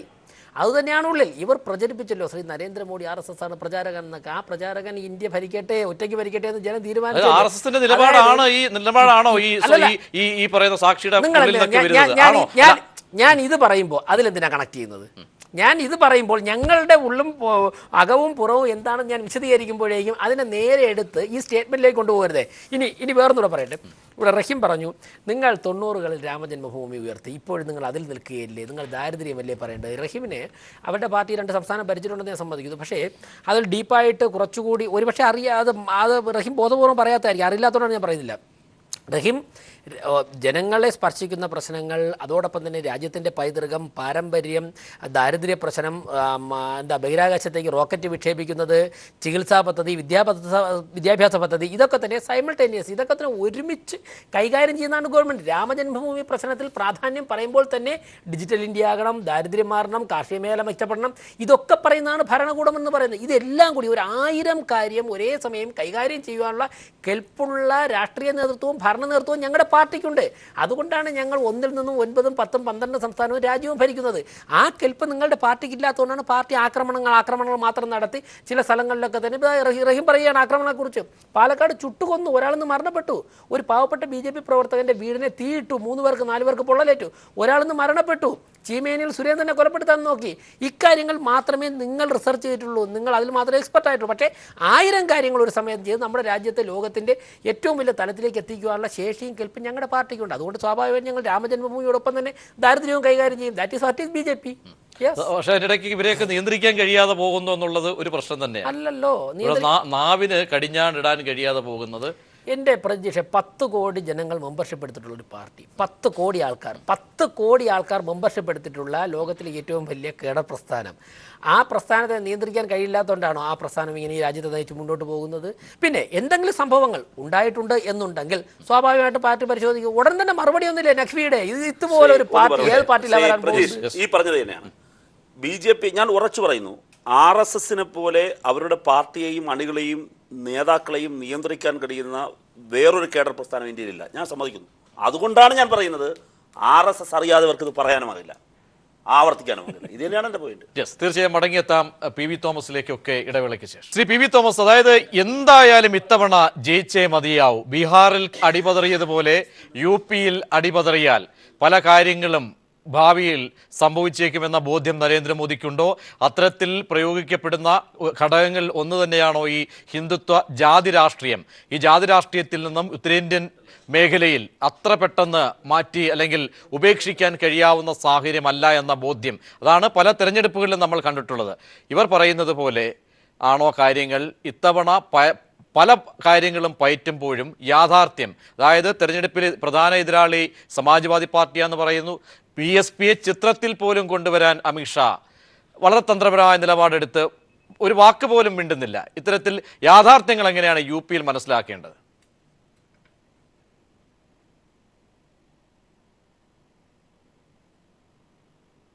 ഇവർ പ്രചരിപ്പിച്ചല്ലോ, ശ്രീ നരേന്ദ്രമോദി RSS ആണ് പ്രചാരകൻ എന്നൊക്കെ. ആ പ്രചാരകൻ ഇന്ത്യ ഭരിക്കട്ടെ, ഒറ്റയ്ക്ക് ഭരിക്കട്ടെ എന്ന് ജനം തീരുമാനിച്ചു. RSSന്റെ നിലപാടാണോ ഈ പറയുന്ന സാക്ഷിയുടെ? ഞാൻ ഇത് പറയുമ്പോൾ അതിലെന്തിനാ കണക്ട് ചെയ്യുന്നത്? ഞാൻ ഇത് പറയുമ്പോൾ ഞങ്ങളുടെ ഉള്ളും അകവും പുറവും എന്താണെന്ന് ഞാൻ വിശദീകരിക്കുമ്പോഴേക്കും അതിനെ നേരെ എടുത്ത് ഈ സ്റ്റേറ്റ്മെൻറ്റിലേക്ക് കൊണ്ടുപോകരുതേ. ഇനി വേറൊന്നുകൂടെ പറയട്ടെ. ഇവിടെ റഹീം പറഞ്ഞു, നിങ്ങൾ 90കളിൽ രാമജന്മഭൂമി ഉയർത്തി, ഇപ്പോഴും നിങ്ങൾ അതിൽ നിൽക്കുകയില്ലേ, നിങ്ങൾ ദാരിദ്ര്യമല്ലേ പറയേണ്ടത്? റഹീമിനെ അവരുടെ പാർട്ടി 2 സംസ്ഥാനം ഭരിച്ചിട്ടുണ്ടെന്ന് ഞാൻ സമ്മതിക്കുന്നു. പക്ഷേ അതിൽ ഡീപ്പായിട്ട് കുറച്ചുകൂടി ഒരുപക്ഷെ അത് റഹീം ബോധപൂർവ്വം പറയാത്തായിരിക്കും, അറിയില്ലാത്തതുകൊണ്ടാണ് ഞാൻ പറയുന്നില്ല. റഹീം ജനങ്ങളെ സ്പർശിക്കുന്ന പ്രശ്നങ്ങൾ, അതോടൊപ്പം തന്നെ രാജ്യത്തിൻ്റെ പൈതൃകം, പാരമ്പര്യം, ദാരിദ്ര്യ പ്രശ്നം, ബഹിരാകാശത്തേക്ക് റോക്കറ്റ് വിക്ഷേപിക്കുന്നത്, ചികിത്സാ പദ്ധതി, വിദ്യാഭ്യാസ പദ്ധതി, ഇതൊക്കെ തന്നെ സൈമിൾട്ടേനിയസ്, ഇതൊക്കെ തന്നെ ഒരുമിച്ച് കൈകാര്യം ചെയ്യുന്നതാണ് ഗവൺമെൻറ്. രാമജന്മഭൂമി പ്രശ്നത്തിൽ പ്രാധാന്യം പറയുമ്പോൾ തന്നെ ഡിജിറ്റൽ ഇന്ത്യ ആകണം, ദാരിദ്ര്യം മാറണം, കാർഷിക മേഖല മെച്ചപ്പെടണം, ഇതൊക്കെ പറയുന്നതാണ് ഭരണകൂടം എന്ന് പറയുന്നത്. ഇതെല്ലാം കൂടി 1000 കാര്യം ഒരേ സമയം കൈകാര്യം ചെയ്യുവാനുള്ള കെൽപ്പുള്ള രാഷ്ട്രീയ നേതൃത്വവും ഭരണ നേതൃത്വവും ഞങ്ങളുടെ പാർട്ടിക്കുണ്ട്. അതുകൊണ്ടാണ് ഞങ്ങൾ 1 നിന്നും 9, 10, 12 സംസ്ഥാനവും രാജ്യവും ഭരിക്കുന്നത്. ആ കെൽപ്പ് നിങ്ങളുടെ പാർട്ടിക്ക് ഇല്ലാത്തതുകൊണ്ടാണ് പാർട്ടി ആക്രമണങ്ങൾ മാത്രം നടത്തി ചില സ്ഥലങ്ങളിലൊക്കെ തന്നെ. റഹീം പറയുകയാണ് ആക്രമണത്തെക്കുറിച്ച്. പാലക്കാട് ചുട്ടുകൊന്നു, ഒരാളിന്ന് മരണപ്പെട്ടു. ഒരു പാവപ്പെട്ട BJP പ്രവർത്തകൻ്റെ വീടിനെ തീയിട്ടു, 3 പേർക്ക് 4 പേർക്ക് പൊള്ളലേറ്റു, ഒരാളിന്ന് മരണപ്പെട്ടു. ചീമേനിയിൽ സുരേന്ദ്രനെ കൊലപ്പെടുത്താൻ നോക്കി. ഇക്കാര്യങ്ങൾ മാത്രമേ നിങ്ങൾ റിസർച്ച് ചെയ്തിട്ടുള്ളൂ, നിങ്ങൾ അതിൽ മാത്രമേ എക്സ്പെർട്ട് ആയിട്ടുള്ളൂ. പക്ഷേ 1000 കാര്യങ്ങൾ ഒരു സമയത്ത് ചെയ്ത് നമ്മുടെ രാജ്യത്തെ ലോകത്തിൻ്റെ ഏറ്റവും വലിയ തലത്തിലേക്ക് എത്തിക്കുവാനുള്ള ശേഷിയും കെൽപ്പും ഞങ്ങളുടെ പാർട്ടിക്കുണ്ട്. അതുകൊണ്ട് സ്വാഭാവികമായും ഞങ്ങൾ രാമജന്മഭൂമിയോടൊപ്പം തന്നെ ദാരിദ്ര്യവും കൈകാര്യം ചെയ്യും. That is what is BJP. പക്ഷെ അതിനിടയ്ക്ക് ഇവരെയൊക്കെ നിയന്ത്രിക്കാൻ കഴിയാതെ പോകുന്നു എന്നുള്ളത് ഒരു പ്രശ്നം തന്നെയാണ്. അല്ലല്ലോ, നാവിന് കടിഞ്ഞാണിടാൻ കഴിയാതെ പോകുന്നത്. എൻ്റെ പ്രതീക്ഷ 10 കോടി ജനങ്ങൾ മെമ്പർഷിപ്പ് എടുത്തിട്ടുള്ള ഒരു പാർട്ടി, 10 കോടി ആൾക്കാർ മെമ്പർഷിപ്പ് എടുത്തിട്ടുള്ള ലോകത്തിലെ ഏറ്റവും വലിയ കേഡർ പ്രസ്ഥാനം. ആ പ്രസ്ഥാനത്തെ നിയന്ത്രിക്കാൻ കഴിയില്ലാത്തതുകൊണ്ടാണോ ആ പ്രസ്ഥാനം ഇങ്ങനെ ഈ രാജ്യത്തെ നയിച്ച് മുന്നോട്ട് പോകുന്നത്? പിന്നെ എന്തെങ്കിലും സംഭവങ്ങൾ ഉണ്ടായിട്ടുണ്ട് എന്നുണ്ടെങ്കിൽ സ്വാഭാവികമായിട്ട് പാർട്ടി പരിശോധിക്കും. ഉടൻ തന്നെ മറുപടി ഒന്നുമില്ല. നഖ്വിയുടെ ഇതുപോലെ ഒരു പാർട്ടി ഏത് പാർട്ടിയിലാണ് വരാൻ പോകുന്നത്? ഈ പറഞ്ഞത് തന്നെയാണ് BJP. ഞാൻ ഉറച്ചു പറയുന്നു, RSSനെ പോലെ അവരുടെ പാർട്ടിയെയും അണികളെയും നേതാക്കളെയും നിയന്ത്രിക്കാൻ കഴിയുന്ന വേറൊരു കേഡർ പ്രസ്ഥാനം ഇന്ത്യയിലില്ല. ഞാൻ സമ്മതിക്കുന്നു. അതുകൊണ്ടാണ് ഞാൻ പറയുന്നത് RSS അറിയാത്തവർക്ക് ഇത് പറയാനുമാകില്ല, ആവർത്തിക്കാനുമാകില്ല. ഇത് തന്നെയാണ് എൻ്റെ പോയിന്റ്. തീർച്ചയായും മടങ്ങിയെത്താം PV തോമസിലേക്കൊക്കെ ഇടവേളയ്ക്ക് ശേഷം. ശ്രീ PV തോമസ്, അതായത് എന്തായാലും ഇത്തവണ ജയിച്ചേ മതിയാവൂ. ബീഹാറിൽ അടിപതറിയതുപോലെ UPയിൽ അടിപതറിയാൽ പല കാര്യങ്ങളും ഭാവിയിൽ സംഭവിച്ചേക്കുമെന്ന ബോധ്യം നരേന്ദ്രമോദിക്കുണ്ടോ? അത്തരത്തിൽ പ്രയോഗിക്കപ്പെടുന്ന ഘടകങ്ങൾ ഒന്ന് തന്നെയാണോ ഈ ഹിന്ദുത്വ ജാതി രാഷ്ട്രീയം? ഈ ജാതി രാഷ്ട്രീയത്തിൽ നിന്നും ഉത്തരേന്ത്യൻ മേഖലയിൽ അത്ര പെട്ടെന്ന് മാറ്റി അല്ലെങ്കിൽ ഉപേക്ഷിക്കാൻ കഴിയാവുന്ന സാഹചര്യമല്ല എന്ന ബോധ്യം, അതാണ് പല തെരഞ്ഞെടുപ്പുകളിലും നമ്മൾ കണ്ടിട്ടുള്ളത്. ഇവർ പറയുന്നത് പോലെ ആണോ കാര്യങ്ങൾ? ഇത്തവണ പല കാര്യങ്ങളും പയറ്റുമ്പോഴും യാഥാർത്ഥ്യം, അതായത് തെരഞ്ഞെടുപ്പിൽ പ്രധാന എതിരാളി സമാജ്വാദി പാർട്ടിയാണെന്ന് പറയുന്നു. PSPയെ ചിത്രത്തിൽ പോലും കൊണ്ടുവരാൻ അമിത്ഷാ വളരെ തന്ത്രപരമായ നിലപാടെടുത്ത് ഒരു വാക്ക് പോലും മിണ്ടുന്നില്ല. ഇത്തരത്തിൽ യാഥാർത്ഥ്യങ്ങൾ എങ്ങനെയാണ് UPയിൽ മനസ്സിലാക്കേണ്ടത്?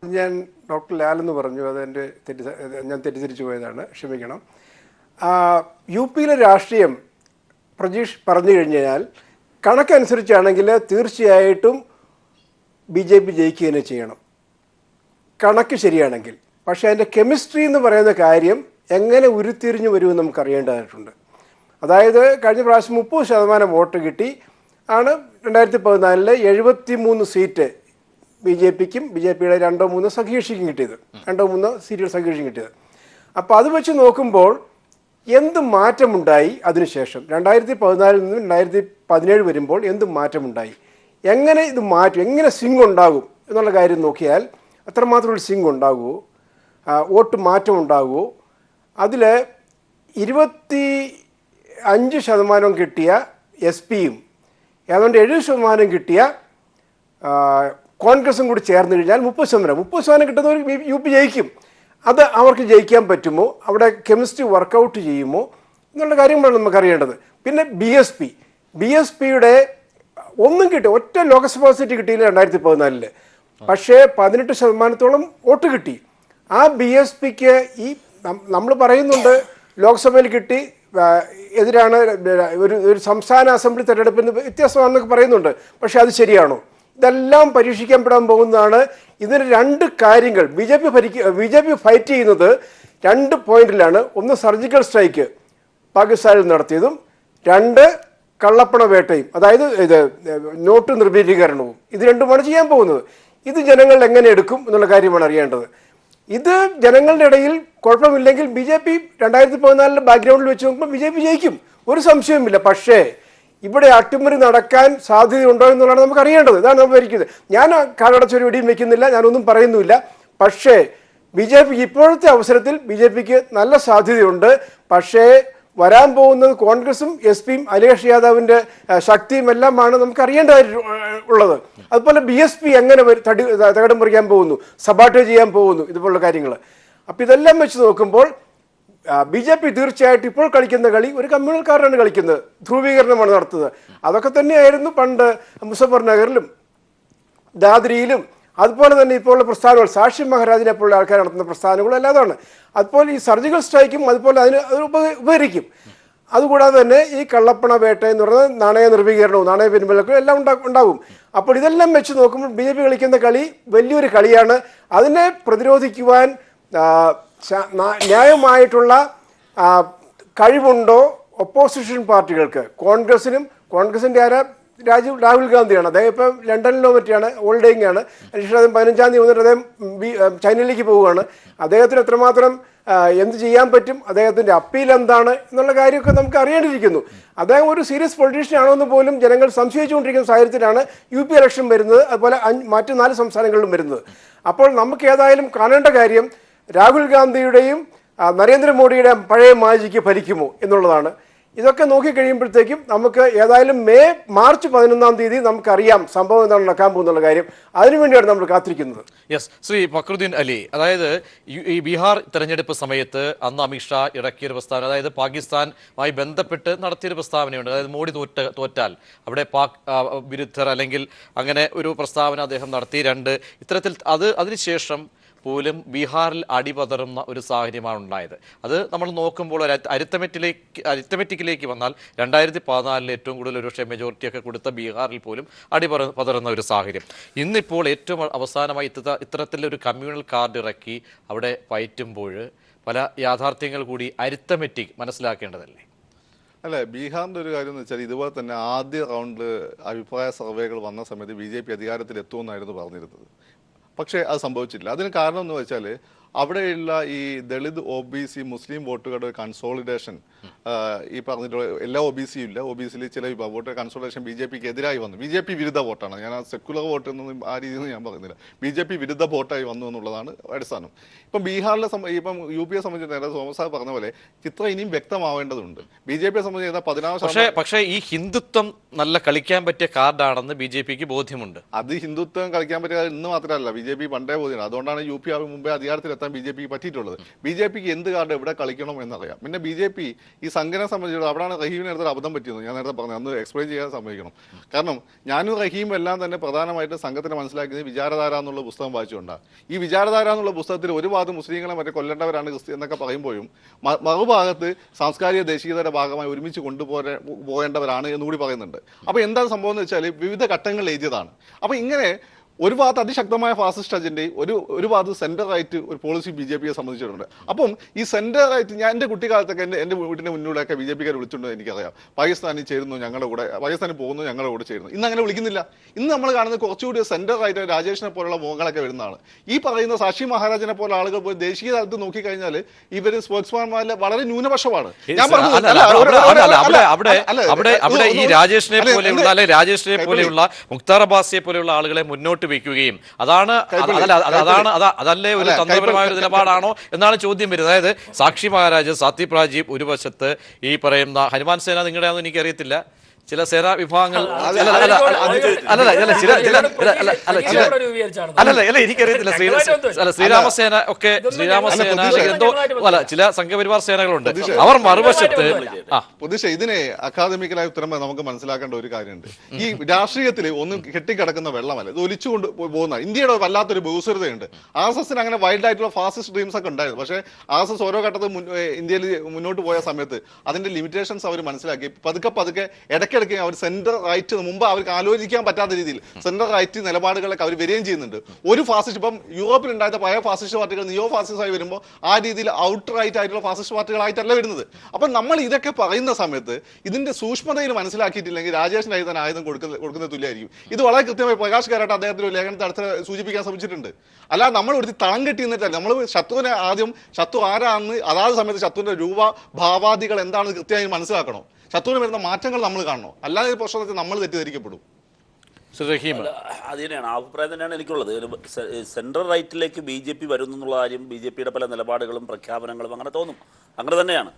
ഞാൻ ഡോക്ടർ ലാൽ എന്ന് പറഞ്ഞു, അതെൻ്റെ ഞാൻ തെറ്റിദ്ധരിച്ചു പോയതാണ്, ക്ഷമിക്കണം. UPയിലെ രാഷ്ട്രീയം പ്രജീഷ് പറഞ്ഞു കഴിഞ്ഞാൽ കണക്കനുസരിച്ചാണെങ്കിൽ തീർച്ചയായിട്ടും BJP ജയിക്കുക തന്നെ ചെയ്യണം, കണക്ക് ശരിയാണെങ്കിൽ. പക്ഷേ അതിൻ്റെ കെമിസ്ട്രി എന്ന് പറയുന്ന കാര്യം എങ്ങനെ ഉരുത്തിരിഞ്ഞു വരുമെന്ന് നമുക്ക് അറിയേണ്ടതായിട്ടുണ്ട്. അതായത് കഴിഞ്ഞ പ്രാവശ്യം 30% വോട്ട് കിട്ടി ആണ് 2014 73 സീറ്റ് BJPക്കും BJPയുടെ 2-3 സഖ്യകക്ഷിക്കും കിട്ടിയത്, 2-3 സീറ്റുകൾ സഖ്യകക്ഷിക്കും കിട്ടിയത്. അപ്പോൾ അത് വെച്ച് നോക്കുമ്പോൾ എന്ത് മാറ്റമുണ്ടായി അതിനുശേഷം? 2014 നിന്നും 2017 വരുമ്പോൾ എന്ത് മാറ്റമുണ്ടായി? എങ്ങനെ ഇത് മാറ്റും, എങ്ങനെ സ്വിംഗ് ഉണ്ടാകും എന്നുള്ള കാര്യം നോക്കിയാൽ അത്രമാത്രം ഒരു സ്വിംഗ് ഉണ്ടാകുമോ, വോട്ട് മാറ്റം ഉണ്ടാകുമോ? അതിൽ 25% കിട്ടിയ SPയും ഏതാണ്ട് 70% കിട്ടിയ കോൺഗ്രസും കൂടി ചേർന്ന് കഴിഞ്ഞാൽ 30% കിട്ടുന്നവർ UP ജയിക്കും. അത് അവർക്ക് ജയിക്കാൻ പറ്റുമോ, അവിടെ കെമിസ്ട്രി വർക്കൗട്ട് ചെയ്യുമോ എന്നുള്ള കാര്യങ്ങളാണ് നമുക്കറിയേണ്ടത്. പിന്നെ BSPയുടെ ഒന്നും കിട്ടി, ഒറ്റ ലോക്സഭാ സീറ്റ് കിട്ടിയില്ല 2014. പക്ഷേ 18% വോട്ട് കിട്ടി. ആ BSPക്ക് ഈ നമ്മൾ പറയുന്നുണ്ട് ലോക്സഭയിൽ കിട്ടി, എതിരാണ് ഒരു സംസ്ഥാന അസംബ്ലി തെരഞ്ഞെടുപ്പിന് വ്യത്യാസമാണെന്നൊക്കെ പറയുന്നുണ്ട്. പക്ഷേ അത് ശരിയാണോ? ഇതെല്ലാം പരീക്ഷിക്കപ്പെടാൻ പോകുന്നതാണ്. ഇതിന് 2 കാര്യങ്ങൾ BJP ഫൈറ്റ് ചെയ്യുന്നത് 2 പോയിന്റിലാണ്. ഒന്ന് സർജിക്കൽ സ്ട്രൈക്ക് പാകിസ്ഥാനിൽ നടത്തിയതും, 2 കള്ളപ്പണ വേട്ടയും, അതായത് ഇത് നോട്ട് നിർവീര്യീകരണവും. ഇത് രണ്ടുമാണ് ചെയ്യാൻ പോകുന്നത്. ഇത് ജനങ്ങൾ എങ്ങനെ എടുക്കും എന്നുള്ള കാര്യമാണ് അറിയേണ്ടത്. ഇത് ജനങ്ങളുടെ ഇടയിൽ കുഴപ്പമില്ലെങ്കിൽ BJP 2014 ബാക്ക്ഗ്രൗണ്ടിൽ വെച്ച് നോക്കുമ്പോൾ BJP ജയിക്കും, ഒരു സംശയവുമില്ല. പക്ഷേ ഇവിടെ അട്ടിമറി നടക്കാൻ സാധ്യതയുണ്ടോ എന്നുള്ളതാണ് നമുക്ക് അറിയേണ്ടത്. ഇതാണ് നമ്മൾ ഭരിക്കുന്നത്. ഞാൻ കാലടച്ചൊരു വെടിയും വെക്കുന്നില്ല, ഞാനൊന്നും പറയുന്നുമില്ല. പക്ഷേ BJP ഇപ്പോഴത്തെ അവസരത്തിൽ BJPക്ക് നല്ല സാധ്യതയുണ്ട്. പക്ഷേ വരാൻ പോകുന്നത് കോൺഗ്രസും SPയും അഖിലേഷ് യാദവിൻ്റെ ശക്തിയും എല്ലാമാണ് നമുക്ക് അറിയേണ്ടതായിട്ടുള്ളത്. അതുപോലെ BSP എങ്ങനെ തകിടം മറിക്കാൻ പോകുന്നു, സബാട്ടേജ് ചെയ്യാൻ പോകുന്നു, ഇതുപോലുള്ള കാര്യങ്ങൾ. അപ്പോൾ ഇതെല്ലാം വെച്ച് നോക്കുമ്പോൾ BJP തീർച്ചയായിട്ടും ഇപ്പോൾ കളിക്കുന്ന കളി ഒരു കമ്മ്യൂണൽക്കാരാണ് കളിക്കുന്നത്, ധ്രുവീകരണമാണ് നടത്തുന്നത്. അതൊക്കെ തന്നെയായിരുന്നു പണ്ട് മുസഫർ നഗറിലും ദാദ്രിയിലും. അതുപോലെ തന്നെ ഇപ്പോഴുള്ള പ്രസ്ഥാനങ്ങൾ, സാക്ഷി മഹാരാജിനെ പോലുള്ള ആൾക്കാർ നടത്തുന്ന പ്രസ്ഥാനങ്ങളും അല്ലാതാണ്. അതുപോലെ ഈ സർജിക്കൽ സ്ട്രൈക്കും അതുപോലെ അതിന് ഉപകരിക്കും. അതുകൂടാതെ തന്നെ ഈ കള്ളപ്പണ വേട്ട എന്ന് പറയുന്നത് നാണയ നിർവീകരണവും നാണയ പിൻവലിക്കലും എല്ലാം ഉണ്ടാകും. അപ്പോൾ ഇതെല്ലാം വെച്ച് നോക്കുമ്പോൾ BJP കളിക്കുന്ന കളി വലിയൊരു കളിയാണ്. അതിനെ പ്രതിരോധിക്കുവാൻ ന്യായമായിട്ടുള്ള കഴിവുണ്ടോ ഒപ്പോസിഷൻ പാർട്ടികൾക്ക്? കോൺഗ്രസിൻ്റെ രാഹുൽ ഗാന്ധിയാണ്. അദ്ദേഹം ഇപ്പം ലണ്ടനിലോ മറ്റാണ്, ഓൾഡേയിങ് ആണ്. അതിനുശേഷം അദ്ദേഹം 15-ാം തീയതി വന്നിട്ട് അദ്ദേഹം ചൈനയിലേക്ക് പോവുകയാണ്. അദ്ദേഹത്തിന് എത്രമാത്രം എന്ത് ചെയ്യാൻ പറ്റും, അദ്ദേഹത്തിൻ്റെ അപ്പീൽ എന്താണ് എന്നുള്ള കാര്യമൊക്കെ നമുക്ക് അറിയേണ്ടിയിരിക്കുന്നു. അദ്ദേഹം ഒരു സീരിയസ് പൊളിറ്റീഷ്യൻ ആണോ എന്ന് പോലും ജനങ്ങൾ സംശയിച്ചുകൊണ്ടിരിക്കുന്ന സാഹചര്യത്തിലാണ് UP ഇലക്ഷൻ വരുന്നത്, അതുപോലെ മറ്റ് 4 സംസ്ഥാനങ്ങളിലും വരുന്നത്. അപ്പോൾ നമുക്ക് ഏതായാലും കാണേണ്ട കാര്യം രാഹുൽ ഗാന്ധിയുടെയും നരേന്ദ്രമോദിയുടെ പഴയ മാജിക്ക് ഫലിക്കുമോ എന്നുള്ളതാണ്. ഇതൊക്കെ നോക്കിക്കഴിയുമ്പോഴത്തേക്കും നമുക്ക് ഏതായാലും മാർച്ച് 11-ാം തീയതി നമുക്കറിയാം സംഭവം എന്താണ് നടക്കാൻ പോകുന്നുള്ള കാര്യം. അതിനുവേണ്ടിയാണ് നമ്മൾ കാത്തിരിക്കുന്നത്. യെസ്, ശ്രീ ഫക്രുദ്ദീൻ അലി, അതായത് ഈ ബീഹാർ തെരഞ്ഞെടുപ്പ് സമയത്ത് അന്ന് അമിത്ഷാ ഇറക്കിയൊരു പ്രസ്താവന, അതായത് പാകിസ്ഥാനുമായി ബന്ധപ്പെട്ട് നടത്തിയൊരു പ്രസ്താവനയുണ്ട്. അതായത് മോഡി തോറ്റാൽ അവിടെ പാക് വിരുദ്ധർ അല്ലെങ്കിൽ അങ്ങനെ ഒരു പ്രസ്താവന അദ്ദേഹം നടത്തി. 2 ഇത്തരത്തിൽ അതിനുശേഷം പോലും ബീഹാറിൽ അടിപതറുന്ന ഒരു സാഹചര്യമാണ് ഉണ്ടായത്. അത് നമ്മൾ നോക്കുമ്പോൾ ഒരു അരിത്തമെറ്റിക്കിലേക്ക് വന്നാൽ 2014 ഏറ്റവും കൂടുതൽ ഒരുപക്ഷെ മെജോറിറ്റിയൊക്കെ കൊടുത്ത ബീഹാറിൽ പോലും പതറുന്ന ഒരു സാഹചര്യം. ഇന്നിപ്പോൾ ഏറ്റവും അവസാനമായി ഇത്തരത്തിലൊരു കമ്മ്യൂണൽ കാർഡ് ഇറക്കി അവിടെ പയറ്റുമ്പോൾ പല യാഥാർത്ഥ്യങ്ങൾ കൂടി അരിത്തമെറ്റിക് മനസ്സിലാക്കേണ്ടതല്ലേ? അല്ല, ബീഹാറിൻ്റെ ഒരു കാര്യം എന്ന് വെച്ചാൽ ഇതുപോലെ തന്നെ ആദ്യ റൗണ്ടിൽ അഭിപ്രായ സർവേകൾ വന്ന സമയത്ത് BJP അധികാരത്തിൽ എത്തുമെന്നായിരുന്നു പറഞ്ഞിരുന്നത്. പക്ഷേ അത് സംഭവിച്ചില്ല. അതിന് കാരണം എന്ന് വെച്ചാൽ അവിടെയുള്ള ഈ ദളിത് OBC മുസ്ലിം വോട്ടുകളുടെ കൺസോളിഡേഷൻ, ഈ പറഞ്ഞിട്ടുള്ള എല്ലാ OBCയും ഇല്ല, OBCയിൽ ചില വോട്ട് കൺസോളിഡേഷൻ BJPക്ക് എതിരായി വന്നു. BJP വിരുദ്ധ വോട്ടാണ്. ഞാൻ ആ സെക്കുലർ വോട്ട് എന്നൊന്നും ആ രീതിയിൽ ഞാൻ പറയുന്നില്ല. BJP വിരുദ്ധ വോട്ടായി വന്നു എന്നുള്ളതാണ് അടിസ്ഥാനം. ഇപ്പം ബീഹാറിലെ ഇപ്പം UP യെ സംബന്ധിച്ച് നേരെ തോമസ് സാർ പറഞ്ഞ പോലെ ചിത്രം ഇനിയും വ്യക്തമാവേണ്ടതുണ്ട്. BJPയെ സംബന്ധിച്ച് 16%. പക്ഷേ ഈ ഹിന്ദുത്വം നല്ല കളിക്കാൻ പറ്റിയ കാർഡാണെന്ന് BJPക്ക് ബോധ്യമുണ്ട്. അത് ഹിന്ദുത്വം കളിക്കാൻ പറ്റിയ ഇന്ന് മാത്രമല്ല, BJP പണ്ടേ ബോധ്യമാണ്. അതുകൊണ്ടാണ് UP മുമ്പേ അധികാരത്തിൽ BJPക്ക് പറ്റിയിട്ടുള്ളത്. BJPക്ക് എന്ത് കാർഡ് എവിടെ കളിക്കണം എന്നറിയാം. പിന്നെ BJP ഈ സംഘടന സംബന്ധിച്ചിടത്തോളം അവിടെയാണ് റഹീമിന് നേരത്തെ അബദ്ധം പറ്റിയത്. ഞാൻ നേരത്തെ പറഞ്ഞു, അന്ന് എക്സ്പ്ലെയിൻ ചെയ്യാൻ സമ്മതിക്കണം. കാരണം ഞാനും റഹീമും എല്ലാം തന്നെ പ്രധാനമായിട്ട് സംഘത്തിനെ മനസ്സിലാക്കിയത് വിചാരധാര എന്നുള്ള പുസ്തകം വായിച്ചുകൊണ്ടാണ്. ഈ വിചാരധാര എന്നുള്ള പുസ്തകത്തിൽ ഒരു ഭാഗത്ത് മുസ്ലിങ്ങളെ മറ്റേ കൊല്ലേണ്ടവരാണ് ക്രിസ്ത്യൻ എന്നൊക്കെ പറയുമ്പോഴും മറുഭാഗത്ത് സാംസ്കാരിക ദേശീയതയുടെ ഭാഗമായി ഒരുമിച്ച് കൊണ്ടുപോകേണ്ടവരാണ് എന്നുകൂടി പറയുന്നുണ്ട്. അപ്പോൾ എന്താണ് സംഭവം എന്ന് വെച്ചാൽ വിവിധ ഘട്ടങ്ങളിൽ എഴുതിയതാണ്. അപ്പോൾ ഇങ്ങനെ ഒരു ഭാഗത്ത് അതിശക്തമായ ഫാസിസ്റ്റ് അജണ്ടയും ഒരു ഭാഗത്ത് സെന്റർ റൈറ്റ് ഒരു പോളിസി BJPയെ സംബന്ധിച്ചിട്ടുണ്ട്. അപ്പം ഈ സെന്റർ റൈറ്റ്, ഞാൻ എൻ്റെ കുട്ടിക്കാലത്തൊക്കെ എൻ്റെ വീട്ടിൻ്റെ മുന്നിലൂടെയൊക്കെ BJPക്കാർ വിളിച്ചിട്ടുണ്ടെന്ന് എനിക്കറിയാം. പാകിസ്ഥാനിൽ ചേരുന്നു, ഞങ്ങളുടെ കൂടെ പാകിസ്ഥാനിൽ പോകുന്നു, ഞങ്ങളുടെ കൂടെ ചേരുന്നു. ഇന്ന് അങ്ങനെ വിളിക്കുന്നില്ല. ഇന്ന് നമ്മൾ കാണുന്നത് കുറച്ചുകൂടി സെന്റർ റൈറ്റ് രാജേഷിനെ പോലുള്ള മുഖങ്ങളൊക്കെ വരുന്നതാണ്. ഈ പറയുന്ന സാക്ഷി മഹാരാജിനെ പോലെ ആളുകൾ പോയി ദേശീയ തലത്ത് നോക്കിക്കഴിഞ്ഞാൽ ഇവർ സ്പോർട്സ്മാൻമാരിലെ വളരെ ന്യൂനപക്ഷമാണ്. അവിടെ ഈ രാജേഷിനെ പോലെയുള്ള മുക്താർ അബ്ബാസിയെ പോലെയുള്ള ആളുകളെ മുന്നോട്ട് വെക്കുകയും അതല്ലേ ഒരു തന്ത്രപരമായ ഒരു നിലപാടാണോ എന്നാണ് ചോദ്യം വരുന്നത്. അതായത് സാക്ഷി മഹാരാജ്, സാത്വിക് രാജീവ് ഒരു വശത്ത്, ഈ പറയുന്ന ഹനുമാൻ സേന നിങ്ങളുടെയാണെന്ന് എനിക്കറിയത്തില്ല, ചില സേനാ വിഭാഗങ്ങൾ എനിക്കറിയത്തില്ല, ശ്രീരാമസേന ഒക്കെ എന്തോ ചില സംഘപരിവാർ സേനകളുണ്ട്. അവർ മറുവശത്ത് ഇതിനെ അക്കാദമിക്കലായ ഉത്തരം നമുക്ക് മനസ്സിലാക്കേണ്ട ഒരു കാര്യമുണ്ട്. ഈ രാഷ്ട്രീയത്തിൽ ഒന്നും കെട്ടിക്കിടക്കുന്ന വെള്ളമല്ല, ഇത് ഒലിച്ചുകൊണ്ട് പോകുന്ന ഇന്ത്യയുടെ വല്ലാത്തൊരു ബഹുസ്വരതയുണ്ട്. RSS അങ്ങനെ വൈൽഡ് ആയിട്ടുള്ള ഫാസിസ്റ്റ് ഡ്രീംസ് ഒക്കെ ഉണ്ടായിരുന്നു. പക്ഷേ RSS ഓരോ ഘട്ടത്തിൽ ഇന്ത്യയിൽ മുന്നോട്ട് പോയ സമയത്ത് അതിന്റെ ലിമിറ്റേഷൻസ് അവർ മനസ്സിലാക്കി പതുക്കെ ഇടയ്ക്കിടയ്ക്ക് അവർ സെന്റർ റൈറ്റ് മുമ്പ് അവർക്ക് ആലോചിക്കാൻ പറ്റാത്ത രീതിയിൽ സെന്റർ റൈറ്റ് നിലപാടുകളൊക്കെ അവർ വരികയും ചെയ്യുന്നുണ്ട്. ഒരു ഫാസിസ്റ്റ് ഇപ്പം യൂറോപ്പിൽ ഉണ്ടായ പഴയ ഫാസിസ്റ്റ് പാർട്ടികൾ നിയോ ഫാസിസ്റ്റായി വരുമ്പോൾ ആ രീതിയിൽ ഔട്ട് റൈറ്റ് ആയിട്ടുള്ള ഫാസിസ്റ്റ് പാർട്ടികളായിട്ടല്ല വരുന്നത്. അപ്പം നമ്മൾ ഇതൊക്കെ പറയുന്ന സമയത്ത് ഇതിന്റെ സൂക്ഷ്മതയിൽ മനസ്സിലാക്കിയിട്ടില്ലെങ്കിൽ രാജേഷിന്റെ തന്നെ ആയുധം കൊടുക്കുന്ന തുല്യമായിരിക്കും. ഇത് വളരെ കൃത്യമായി പ്രകാശ് കാരാട്ട് അദ്ദേഹത്തിന്റെ ഒരു ലേഖനത്തിൽ അടുത്ത് സൂചിപ്പിക്കാൻ ശ്രമിച്ചിട്ടുണ്ട്. അല്ലാതെ നമ്മൾ ഒരു തളം കെട്ടി നിന്നിട്ടല്ല. നമ്മൾ ശത്രുവിനെ ആദ്യം ശത്രു ആരാന്ന് അതാത് സമയത്ത് ശത്രുവിന്റെ ഭാവാദികൾ എന്താണെന്ന് കൃത്യമായി മനസ്സിലാക്കണം. ശത്രുവിന് വരുന്ന മാറ്റങ്ങൾ നമ്മൾ കാണണം. അല്ലാതെ പ്രശ്നത്തിൽ നമ്മൾ തെറ്റിദ്ധരിക്കപ്പെടും. അത് തന്നെയാണ് അഭിപ്രായം തന്നെയാണ് എനിക്കുള്ളത്. സെൻട്രൽ റൈറ്റിലേക്ക് BJP വരുന്നു എന്നുള്ള കാര്യം BJPയുടെ പല നിലപാടുകളും പ്രഖ്യാപനങ്ങളും അങ്ങനെ തോന്നും. അങ്ങനെ തന്നെയാണ്,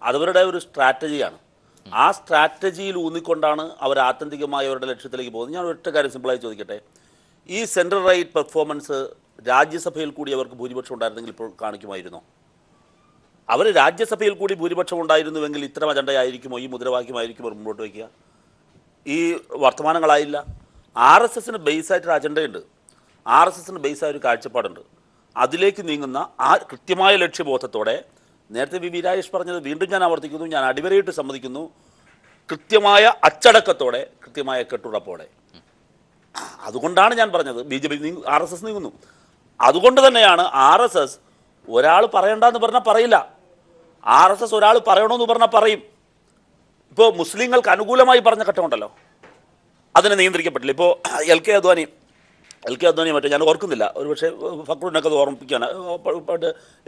അതവരുടെ ഒരു സ്ട്രാറ്റജിയാണ്. ആ സ്ട്രാറ്റജിയിൽ ഊന്നിക്കൊണ്ടാണ് അവർ ആത്യന്തികമായി അവരുടെ ലക്ഷ്യത്തിലേക്ക് പോകുന്നത്. ഞാൻ ഒറ്റ കാര്യം സിമ്പിളായി ചോദിക്കട്ടെ, ഈ സെൻട്രൽ റൈറ്റ് പെർഫോമൻസ് രാജ്യസഭയിൽ കൂടി അവർക്ക് ഭൂരിപക്ഷം ഉണ്ടായിരുന്നെങ്കിൽ ഇപ്പോൾ കാണിക്കുമായിരുന്നോ? അവർ രാജ്യസഭയിൽ കൂടി ഭൂരിപക്ഷം ഉണ്ടായിരുന്നുവെങ്കിൽ ഇത്തരം അജണ്ടയായിരിക്കുമോ, ഈ മുദ്രാവാക്യമായിരിക്കുമോ മുമ്പോട്ട് വയ്ക്കുക? ഈ വർത്തമാനങ്ങളായില്ല. RSSന് ബേസായിട്ടൊരു അജണ്ടയുണ്ട്, RSSന് ബേസായ ഒരു കാഴ്ചപ്പാടുണ്ട്. അതിലേക്ക് നീങ്ങുന്ന ആ കൃത്യമായ ലക്ഷ്യബോധത്തോടെ, നേരത്തെ വി രാജേഷ് പറഞ്ഞത് വീണ്ടും ഞാൻ ആവർത്തിക്കുന്നു, ഞാൻ അടിവരയിട്ട് സമ്മതിക്കുന്നു, കൃത്യമായ അച്ചടക്കത്തോടെ, കൃത്യമായ കെട്ടുറപ്പോടെ. അതുകൊണ്ടാണ് ഞാൻ പറഞ്ഞത് BJP RSS നീങ്ങുന്നു. അതുകൊണ്ട് തന്നെയാണ് RSS ഒരാൾ പറയണ്ടെന്ന് പറഞ്ഞാൽ പറയില്ല, RSS ഒരാൾ പറയണമെന്ന് പറഞ്ഞാൽ പറയും. ഇപ്പോൾ മുസ്ലിങ്ങൾക്ക് അനുകൂലമായി പറഞ്ഞ ഘട്ടമുണ്ടല്ലോ, അതിനെ നിയന്ത്രിക്കപ്പെട്ടില്ല. ഇപ്പോൾ എൽ കെ അദ്വാനി മറ്റേ ഞാൻ ഓർക്കുന്നില്ല, ഒരു പക്ഷേ ഫക്രുവിനൊക്കെ അത് ഓർമ്മിപ്പിക്കുകയാണ്.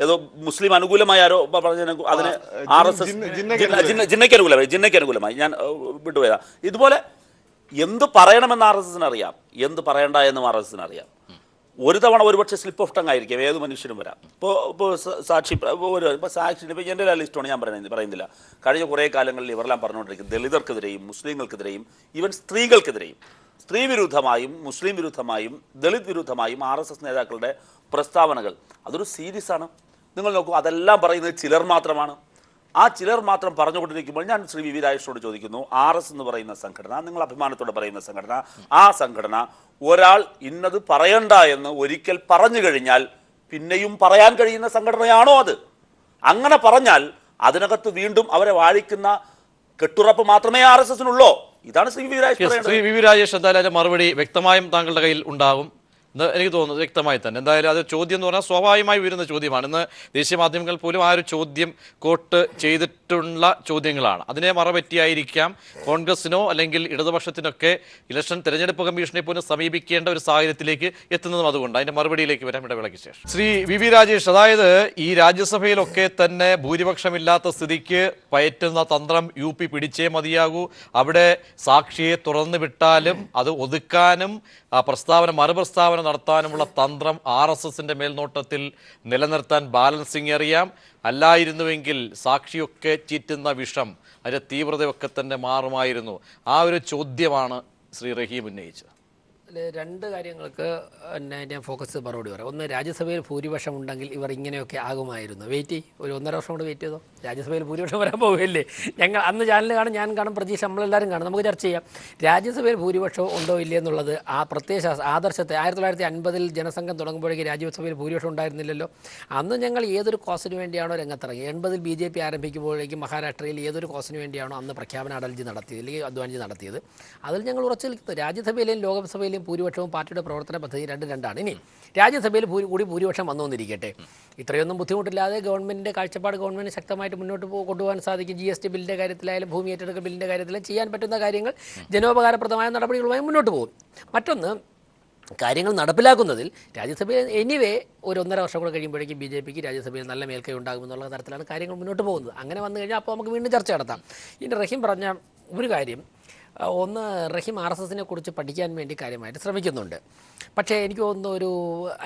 ഏതോ മുസ്ലിം അനുകൂലമായ ആരോ പറഞ്ഞ അതിന് RSS ജിന്നയ്ക്ക് അനുകൂലമായി ഞാൻ വിട്ടുപോയതാ. ഇതുപോലെ എന്ത് പറയണമെന്ന് RSSന് അറിയാം, എന്ത് പറയണ്ട എന്നും RSSന് അറിയാം. ഒരു തവണ ഒരുപക്ഷെ സ്ലിപ്പ് ഓഫ് ടങ് ആയിരിക്കും, ഏത് മനുഷ്യനും വരാം. ഇപ്പോൾ സാക്ഷി ഇപ്പോൾ എൻ്റെ ലിസ്റ്റാണ് ഞാൻ പറയുന്നില്ല. കഴിഞ്ഞ കുറേ കാലങ്ങളിൽ ഇവരെല്ലാം പറഞ്ഞുകൊണ്ടിരിക്കും ദളിതർക്കെതിരെയും മുസ്ലിങ്ങൾക്കെതിരെയും ഈവൻ സ്ത്രീകൾക്കെതിരെയും സ്ത്രീ വിരുദ്ധമായും മുസ്ലിം വിരുദ്ധമായും ദളിത് വിരുദ്ധമായും RSS നേതാക്കളുടെ പ്രസ്താവനകൾ അതൊരു സീരീസാണ്. നിങ്ങൾ നോക്കൂ, അതെല്ലാം പറയുന്നത് ചിലർ മാത്രമാണ്. ആ ചിലർ മാത്രം പറഞ്ഞുകൊണ്ടിരിക്കുമ്പോൾ ഞാൻ ശ്രീ വി രാജേഷിനോട് ചോദിക്കുന്നു, RS എന്ന് പറയുന്ന സംഘടന, നിങ്ങൾ അഭിമാനത്തോടെ പറയുന്ന സംഘടന, ആ സംഘടന ഒരാൾ ഇന്നത് പറയണ്ട എന്ന് ഒരിക്കൽ പറഞ്ഞു കഴിഞ്ഞാൽ പിന്നെയും പറയാൻ കഴിയുന്ന സംഘടനയാണോ അത്? അങ്ങനെ പറഞ്ഞാൽ അതിനകത്ത് വീണ്ടും അവരെ വാഴിക്കുന്ന കെട്ടുറപ്പ് മാത്രമേ RSSനുള്ളൂ? ഇതാണ് ശ്രീ വി രാജേഷ് പറയുന്നത്. ശ്രീ വി രാജേഷ് എന്തായാലും അതിന്റെ മറുപടി വ്യക്തമായും താങ്കളുടെ കയ്യിൽ ഉണ്ടാകും എന്ന് എനിക്ക് തോന്നുന്നത് വ്യക്തമായി തന്നെ. എന്തായാലും അത് ചോദ്യം എന്ന് പറഞ്ഞാൽ സ്വാഭാവികമായി വരുന്ന ചോദ്യമാണ്. ഇന്ന് ദേശീയ മാധ്യമങ്ങൾ പോലും ആ ഒരു ചോദ്യം കോട്ട് ചെയ്തിട്ടുള്ള ചോദ്യങ്ങളാണ്. അതിനെ മറപറ്റിയായിരിക്കാം കോൺഗ്രസിനോ അല്ലെങ്കിൽ ഇടതുപക്ഷത്തിനൊക്കെ തെരഞ്ഞെടുപ്പ് കമ്മീഷനെ പോലും സമീപിക്കേണ്ട ഒരു സാഹചര്യത്തിലേക്ക് എത്തുന്നതും അതുകൊണ്ട്. അതിന്റെ മറുപടിയിലേക്ക് വരാം ഇടവേളയ്ക്ക് ശേഷം. ശ്രീ വി രാജേഷ്, അതായത് ഈ രാജ്യസഭയിലൊക്കെ തന്നെ ഭൂരിപക്ഷമില്ലാത്ത സ്ഥിതിക്ക് പയറ്റുന്ന തന്ത്രം UP പിടിച്ചേ മതിയാകൂ. അവിടെ സാക്ഷിയെ തുറന്നു വിട്ടാലും അത് ഒതുക്കാനും മറുപ്രസ്താവന നടത്താനുമുള്ള തന്ത്രം RSSന്റെ മേൽനോട്ടത്തിൽ നിലനിർത്താൻ ബാലൻസിങ് അറിയാം. അല്ലായിരുന്നുവെങ്കിൽ സാക്ഷിയൊക്കെ ചീറ്റുന്ന വിഷം അതിൻ്റെ തീവ്രതയൊക്കെ തന്നെ മാറുമായിരുന്നു. ആ ഒരു ചോദ്യമാണ് ശ്രീ റഹീം ഉന്നയിച്ചത്. രണ്ട് കാര്യങ്ങൾക്ക് ഞാൻ ഫോക്കസ് മറുപടി പറയാം. ഒന്ന്, രാജ്യസഭയിൽ ഭൂരിപക്ഷം ഉണ്ടെങ്കിൽ ഇവർ ഇങ്ങനെയൊക്കെ ആകുമായിരുന്നു. ഒരു 1.5 വർഷം കൊണ്ട് വെയിറ്റ് ചെയ്തോ, രാജ്യസഭയിൽ ഭൂരിപക്ഷം വരാൻ പോവുകയല്ലേ. ഞങ്ങൾ അന്ന് ചാനൽ കാണും, ഞാൻ കാണും, പ്രതീക്ഷ നമ്മളെല്ലാവരും കാണും, നമുക്ക് ചർച്ച ചെയ്യാം. രാജ്യസഭയിൽ ഭൂരിപക്ഷം ഉണ്ടോ ഇല്ലേ എന്നുള്ളത് ആ പ്രത്യേക ആദർശത്തെ 1950 ജനസംഘം തുടങ്ങുമ്പോഴേക്ക് രാജ്യസഭയിൽ ഭൂരിപക്ഷം ഉണ്ടായിരുന്നില്ലല്ലോ. അന്ന് ഞങ്ങൾ ഏതൊരു കോസിന് വേണ്ടിയാണോ രംഗത്തിറങ്ങി, 80 BJP ആരംഭിക്കുമ്പോഴേക്കും മഹാരാഷ്ട്രയിൽ ഏതൊരു കോസിന് വേണ്ടിയാണോ അന്ന് പ്രഖ്യാപനം അടൽജി നടത്തിയത് അല്ലെങ്കിൽ അദ്വാനിജി നടത്തിയത്, അതിൽ ഞങ്ങൾ ഉറച്ചു നിൽക്കുന്നത്. രാജ്യസഭയിലെയും ലോകസഭയിലെയും ഭൂരിപക്ഷവും പാർട്ടിയുടെ പ്രവർത്തന പദ്ധതി രണ്ടാണ്. ഇനി രാജ്യസഭയിൽ കൂടി ഭൂരിപക്ഷം വന്നുകൊണ്ടിരിക്കട്ടെ, ഇത്രയൊന്നും ബുദ്ധിമുട്ടില്ലാതെ ഗവൺമെൻറ്റിൻ്റെ കാഴ്ചപ്പാട് ഗവൺമെൻറ് ശക്തമായിട്ട് മുന്നോട്ട് കൊണ്ടുപോകാൻ സാധിക്കും. GST ബില്ലിൻ്റെ കാര്യത്തിലായാലും ഭൂമി ഏറ്റെടുക്കൽ ബില്ലിൻ്റെ കാര്യത്തിലും ചെയ്യാൻ പറ്റുന്ന കാര്യങ്ങൾ ജനോപകാരപ്രദമായ നടപടികളുമായി മുന്നോട്ട് പോകും. മറ്റൊന്ന്, കാര്യങ്ങൾ നടപ്പിലാക്കുന്നതിൽ രാജ്യസഭയിൽ ഒരു 1.5 വർഷം കൂടെ കഴിയുമ്പോഴേക്കും BJPക്ക് രാജ്യസഭയിൽ നല്ല മേൽക്കൈ ഉണ്ടാകുമെന്നുള്ള തരത്തിലാണ് കാര്യങ്ങൾ മുന്നോട്ട് പോകുന്നത്. അങ്ങനെ വന്നു കഴിഞ്ഞാൽ അപ്പോൾ നമുക്ക് വീണ്ടും ചർച്ച നടത്താം. ഇനി റഹീം പറഞ്ഞ ഒരു കാര്യം, ഒന്ന്, റഹീം RSSനെ കുറിച്ച് പഠിക്കാൻ വേണ്ടി കാര്യമായിട്ട് ശ്രമിക്കുന്നുണ്ട്. പക്ഷേ എനിക്ക് തോന്നുന്നു ഒരു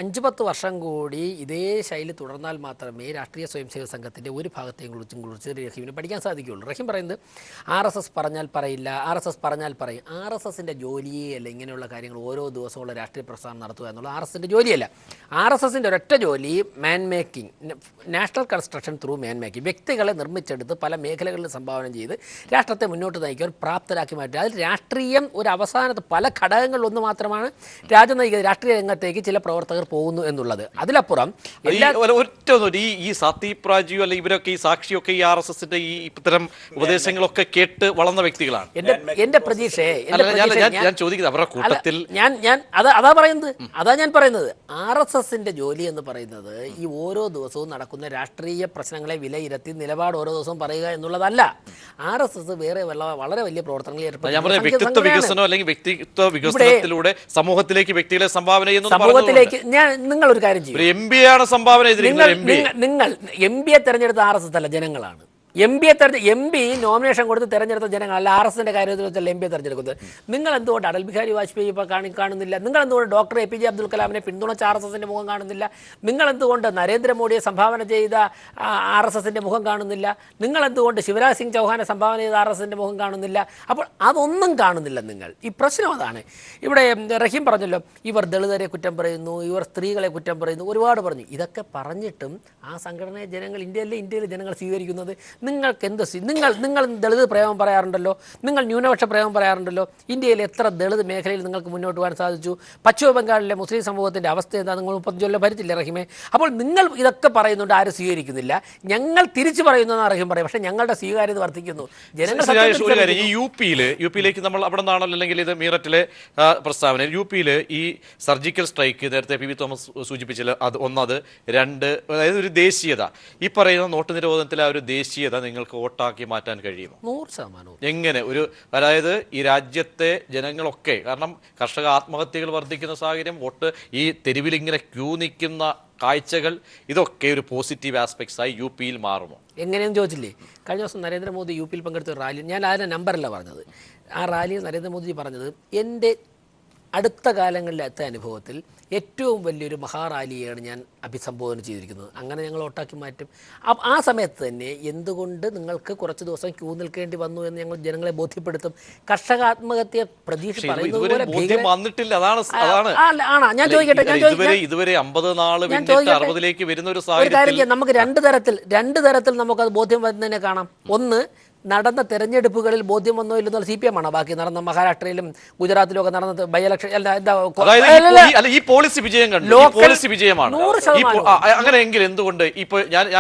5-10 വർഷം കൂടി ഇതേ ശൈലി തുടർന്നാൽ മാത്രമേ രാഷ്ട്രീയ സ്വയംസേവക സംഘത്തിൻ്റെ ഒരു ഭാഗത്തെയും കുറിച്ച് റഹീമിന് പഠിക്കാൻ സാധിക്കുകയുള്ളൂ. റഹീം പറയുന്നത് RSS പറഞ്ഞാൽ പറയില്ല, RSS പറഞ്ഞാൽ പറയും. RSSൻ്റെ ജോലിയേ അല്ല ഇങ്ങനെയുള്ള കാര്യങ്ങൾ ഓരോ ദിവസമുള്ള രാഷ്ട്രീയ പ്രസ്ഥാനം നടത്തുക എന്നുള്ള RSSൻ്റെ ജോലിയല്ല. RSSൻ്റെ ഒരൊറ്റ ജോലി മാൻ മേക്കിംഗ്, നാഷണൽ കൺസ്ട്രക്ഷൻ ത്രൂ മാൻ മേക്കിംഗ്. വ്യക്തികളെ നിർമ്മിച്ചെടുത്ത് പല മേഖലകളിൽ സംഭാവന ചെയ്ത് രാഷ്ട്രത്തെ മുന്നോട്ട് നയിക്കാൻ പ്രാപ്തരാക്കി മാറ്റുക. അതിൽ രാഷ്ട്രീയം ഒരു അവസാനത്ത് പല ഘടകങ്ങളിലൊന്ന് മാത്രമാണ് രാഷ്ട്രീയ രംഗത്തേക്ക് ചില പ്രവർത്തകർ പോകുന്നു എന്നുള്ളത്. അതിലപ്പുറം ഈ സന്ദീപ് രാജു അല്ലെ ഇവരൊക്കെ ഈ സാക്ഷിയൊക്കെ ഈ RSSന്റെ ഈ ഇത്തരം ഉപദേശങ്ങളൊക്കെ കേട്ട് വളർന്ന വ്യക്തികളാണ്. എന്റെ പ്രതീക്ഷയെ ഞാൻ ചോദിക്കുന്നത് അവരുടെ കൂട്ടത്തിൽ അതാ ഞാൻ പറയുന്നത് RSSന്റെ ജോലി എന്ന് പറയുന്നത് ഈ ഓരോ ദിവസവും നടക്കുന്ന രാഷ്ട്രീയ പ്രശ്നങ്ങളെ വിലയിരുത്തി നിലപാട് ഓരോ ദിവസവും പറയുക എന്നുള്ളതല്ല. RSS വേറെ വളരെ വലിയ പ്രവർത്തനങ്ങളിൽ ഏർപ്പെടും. വ്യക്തിത്വ വികസനം അല്ലെങ്കിൽ വ്യക്തിത്വ വികസനത്തിലൂടെ സമൂഹത്തിലേക്ക് വ്യക്തികളെ സംഭാവന ചെയ്യുന്നു. സമൂഹത്തിലേക്ക് നിങ്ങൾ ഒരു കാര്യം ചെയ്യും, MP ആണ് സംഭാവന ചെയ്തിരിക്കുന്നത്. നിങ്ങൾ MP തെരഞ്ഞെടുത്ത RSS അല്ല, ജനങ്ങളാണ്. MP നോമിനേഷൻ കൊടുത്ത് തെരഞ്ഞെടുത്ത ജനങ്ങളല്ല RSSന്റെ കാര്യത്തിൽ വെച്ചാൽ MP തെരഞ്ഞെടുക്കുന്നത്. നിങ്ങൾ എന്തുകൊണ്ട് അടൽ ബിഹാരി വാജ്പേയി ഇപ്പോൾ കാണുന്നില്ല? നിങ്ങൾ എന്തുകൊണ്ട് ഡോക്ടർ APJ അബ്ദുൽ കലാമിനെ പിന്തുണച്ച RSSന്റെ മുഖം കാണുന്നില്ല? നിങ്ങൾ എന്തുകൊണ്ട് നരേന്ദ്രമോദിയെ സംഭാവന ചെയ്ത RSSന്റെ മുഖം കാണുന്നില്ല? നിങ്ങൾ എന്തുകൊണ്ട് ശിവരാജ് സിംഗ് ചൗഹാനെ സംഭാവന ചെയ്ത RSSന്റെ മുഖം കാണുന്നില്ല? അപ്പോൾ അതൊന്നും കാണുന്നില്ല നിങ്ങൾ. ഈ പ്രശ്നം അതാണ്. ഇവിടെ റഹീം പറഞ്ഞല്ലോ, ഇവർ ദളിതരെ കുറ്റം പറയുന്നു, ഇവർ സ്ത്രീകളെ കുറ്റം പറയുന്നു, ഒരുപാട് പറഞ്ഞു. ഇതൊക്കെ പറഞ്ഞിട്ടും ആ സംഘടനയെ ജനങ്ങൾ ഇന്ത്യയിലെ ജനങ്ങൾ സ്വീകരിക്കുന്നത്. നിങ്ങൾക്ക് എന്ത് നിങ്ങൾ ദളിത് പ്രയോഗം പറയാറുണ്ടല്ലോ, നിങ്ങൾ ന്യൂനപക്ഷ പ്രയോഗം പറയാറുണ്ടല്ലോ. ഇന്ത്യയിൽ എത്ര ദളിത് മേഖലയിൽ നിങ്ങൾക്ക് മുന്നോട്ട് പോകാൻ സാധിച്ചു? പശ്ചിമ ബംഗാളിലെ മുസ്ലിം സമൂഹത്തിന്റെ അവസ്ഥ എന്താ? നിങ്ങൾ 35 ഭരിച്ചില്ലേ റഹീമെ? അപ്പോൾ നിങ്ങൾ ഇതൊക്കെ പറയുന്നുണ്ട്, ആരും സ്വീകരിക്കുന്നില്ല. ഞങ്ങൾ തിരിച്ചു പറയുന്നതെന്ന് റഹീം പറയും, പക്ഷേ ഞങ്ങളുടെ സ്വീകാര്യത വർദ്ധിക്കുന്നു. ജനങ്ങൾ ഈ യുപിയിലേക്ക് നമ്മൾ അവിടെ നിന്നാണല്ലോ, അല്ലെങ്കിൽ ഇത് മീററ്റിലെ പ്രസ്താവന, UPയിൽ ഈ സർജിക്കൽ സ്ട്രൈക്ക് നേരത്തെ PV തോമസ് സൂചിപ്പിച്ചില്ല. അത് ഒന്നത്. രണ്ട്, അതായത് ഒരു ദേശീയത, ഈ പറയുന്ന നോട്ട് നിരോധനത്തിലെ ആ ഒരു ദേശീയത വർഗീയത നിങ്ങൾക്ക് വോട്ടാക്കി മാറ്റാൻ കഴിയുമോ? 100%. എങ്ങനെ അതായത് ഈ രാജ്യത്തെ ജനങ്ങളൊക്കെ, കാരണം കർഷക ആത്മഹത്യകൾ വർദ്ധിക്കുന്ന സാഹചര്യം, വോട്ട് ഈ തെരുവിൽ ഇങ്ങനെ ക്യൂ നിൽക്കുന്ന കാഴ്ചകൾ, ഇതൊക്കെ ഒരു പോസിറ്റീവ് ആസ്പെക്ട്സ് ആയി യു പിയിൽ മാറുമോ? എങ്ങനെയെന്ന് ചോദിച്ചില്ലേ? കഴിഞ്ഞ ദിവസം നരേന്ദ്രമോദി യു പിയിൽ പങ്കെടുത്ത റാലി, ഞാൻ അതിൻ്റെ നമ്പറല്ല പറഞ്ഞത്, ആ റാലിയിൽ നരേന്ദ്രമോദി പറഞ്ഞത് എൻ്റെ അടുത്ത കാലങ്ങളിലത്തെ അനുഭവത്തിൽ ഏറ്റവും വലിയൊരു മഹാറാലിയാണ് ഞാൻ അഭിസംബോധന ചെയ്തിരിക്കുന്നത്. അങ്ങനെ ഞങ്ങൾ വോട്ടാക്കി മാറ്റും. ആ സമയത്ത് തന്നെ എന്തുകൊണ്ട് നിങ്ങൾക്ക് കുറച്ച് ദിവസം ക്യൂ നിൽക്കേണ്ടി വന്നു എന്ന് ഞങ്ങൾ ജനങ്ങളെ ബോധ്യപ്പെടുത്തും. കർഷക ആത്മഹത്യ പ്രതീക്ഷ പറയുന്നത് വന്നിട്ടില്ല. ഞാൻ ചോദിക്കട്ടെ, ഇതുവരെ 50 നാള് 60ലേക്ക് വരുന്ന ഒരു സാഹചര്യത്തിൽ നമുക്ക് രണ്ട് തരത്തിൽ നമുക്കത് ബോധ്യം വരുന്നതിനെ കാണാം. ഒന്ന്, നടന്ന തെരഞ്ഞെടുപ്പുകളിൽ ബോധ്യം വന്നോ ഇല്ലെന്നുള്ള CPM ആണ്. ബാക്കി നടന്ന മഹാരാഷ്ട്രയിലും ഗുജറാത്തിലും ഒക്കെ നടന്ന ബൈ ഇലക്ഷൻ ഈ പോളിസി വിജയം കണ്ടു, പോളിസി വിജയമാണ്. അങ്ങനെയെങ്കിൽ എന്തുകൊണ്ട് ഇപ്പൊ ഞാനൊന്ന്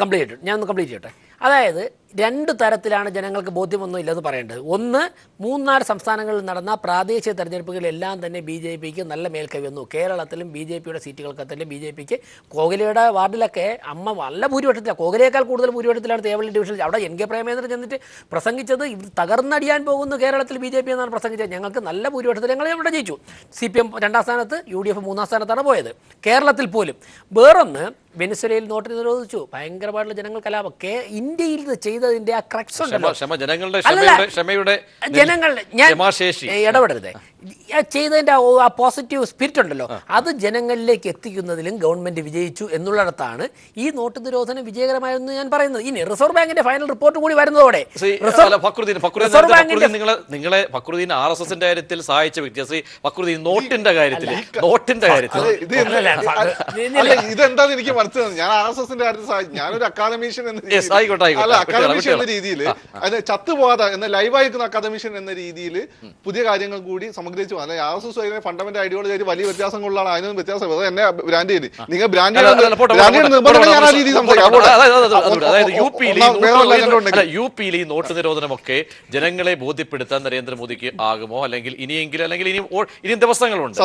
കംപ്ലീറ്റ് ചെയ്യട്ടെ. അതായത് 2 തരത്തിലാണ് ജനങ്ങൾക്ക് ബോധ്യമൊന്നും ഇല്ലെന്ന് പറയേണ്ടത്. ഒന്ന്, 3-4 സംസ്ഥാനങ്ങളിൽ നടന്ന പ്രാദേശിക തെരഞ്ഞെടുപ്പുകളിലെല്ലാം തന്നെ BJPക്ക് നല്ല മേൽക്കൈ വന്നു. കേരളത്തിലും BJPയുടെ സീറ്റുകൾക്ക് തന്നെ BJPക്ക് കോഹ്ലിയുടെ വാർഡിലൊക്കെ അമ്മ നല്ല ഭൂരിപക്ഷത്തിലാണ്, കോഹ്ലിയേക്കാൾ കൂടുതൽ ഭൂരിപക്ഷത്തിലാണ് തേവള്ളി ഡിവിഷനിൽ. അവിടെ NK പ്രേമേന്ദ്രൻ ചെന്നിട്ട് പ്രസംഗിച്ചത് തകർന്നടിയാൻ പോകുന്നു കേരളത്തിൽ BJP എന്നാണ് പ്രസംഗിച്ചത്. ഞങ്ങൾക്ക് നല്ല ഭൂരിപക്ഷത്തിൽ ഞങ്ങൾ ഇവിടെ ജയിച്ചു. CPM 2ാം സ്ഥാനത്ത്, UDF 3ാം സ്ഥാനത്താണ് പോയത് കേരളത്തിൽ പോലും. വേറൊന്ന്, വെനിസ്വേലയിൽ നോട്ടിന് നിരോധിച്ചു, ഭയങ്കരമായിട്ടുള്ള ജനങ്ങൾ കലാപം. ഇന്ത്യയിൽ ചെയ്തതിന്റെ ആ ക്രക്സ് ഉണ്ടല്ലോ, ഇടപെടരുത്, ചെയ്തതിന്റെ ആ പോസിറ്റീവ് സ്പിരിറ്റ് ഉണ്ടല്ലോ, അത് ജനങ്ങളിലേക്ക് എത്തിക്കുന്നതിലും ഗവൺമെന്റ് വിജയിച്ചു എന്നുള്ളിടത്താണ് ഈ നോട്ട് നിരോധനം വിജയകരമായെന്ന് ഞാൻ പറയുന്നത്. ഇനി റിസർവ് ബാങ്കിന്റെ ഫൈനൽ റിപ്പോർട്ട് കൂടി വരുന്നതോടെ നിങ്ങളെ ഫക്രുദ്ദീൻ RSSന്റെ കാര്യത്തിൽ സഹായിച്ച വ്യക്തി ശ്രീ ഫക്രുദ്ദീൻ നോട്ടിന്റെ കാര്യത്തിൽ ഇതെന്താന്ന് എനിക്ക് മനസ്സിലായി. ഞാൻ RSSന്റെ കാര്യത്തിൽ ഞാനൊരു അക്കാദമീഷ്യൻ എന്ന രീതിയിൽ ചത്തുപോകാതെ എന്ന ലൈവായിരിക്കുന്ന അക്കാദമീഷ്യൻ എന്ന രീതിയിൽ പുതിയ കാര്യങ്ങൾ കൂടി സംഗ്രഹിച്ചു. അല്ലെ RSS ഫണ്ടമെന്റൽ ഐഡിയോളജി വലിയ വ്യത്യാസങ്ങളാണ്. അതിനൊന്നും വ്യത്യാസം എന്നെ ബ്രാൻഡ് ചെയ്ത് നിങ്ങൾ യു പിയിൽ ഈ നോട്ട് നിരോധനമൊക്കെ ജനങ്ങളെ ബോധ്യപ്പെടുത്താൻ നരേന്ദ്രമോദിക്ക് ആകുമോ? അല്ലെങ്കിൽ ഇനിയും ദിവസങ്ങളുണ്ട്.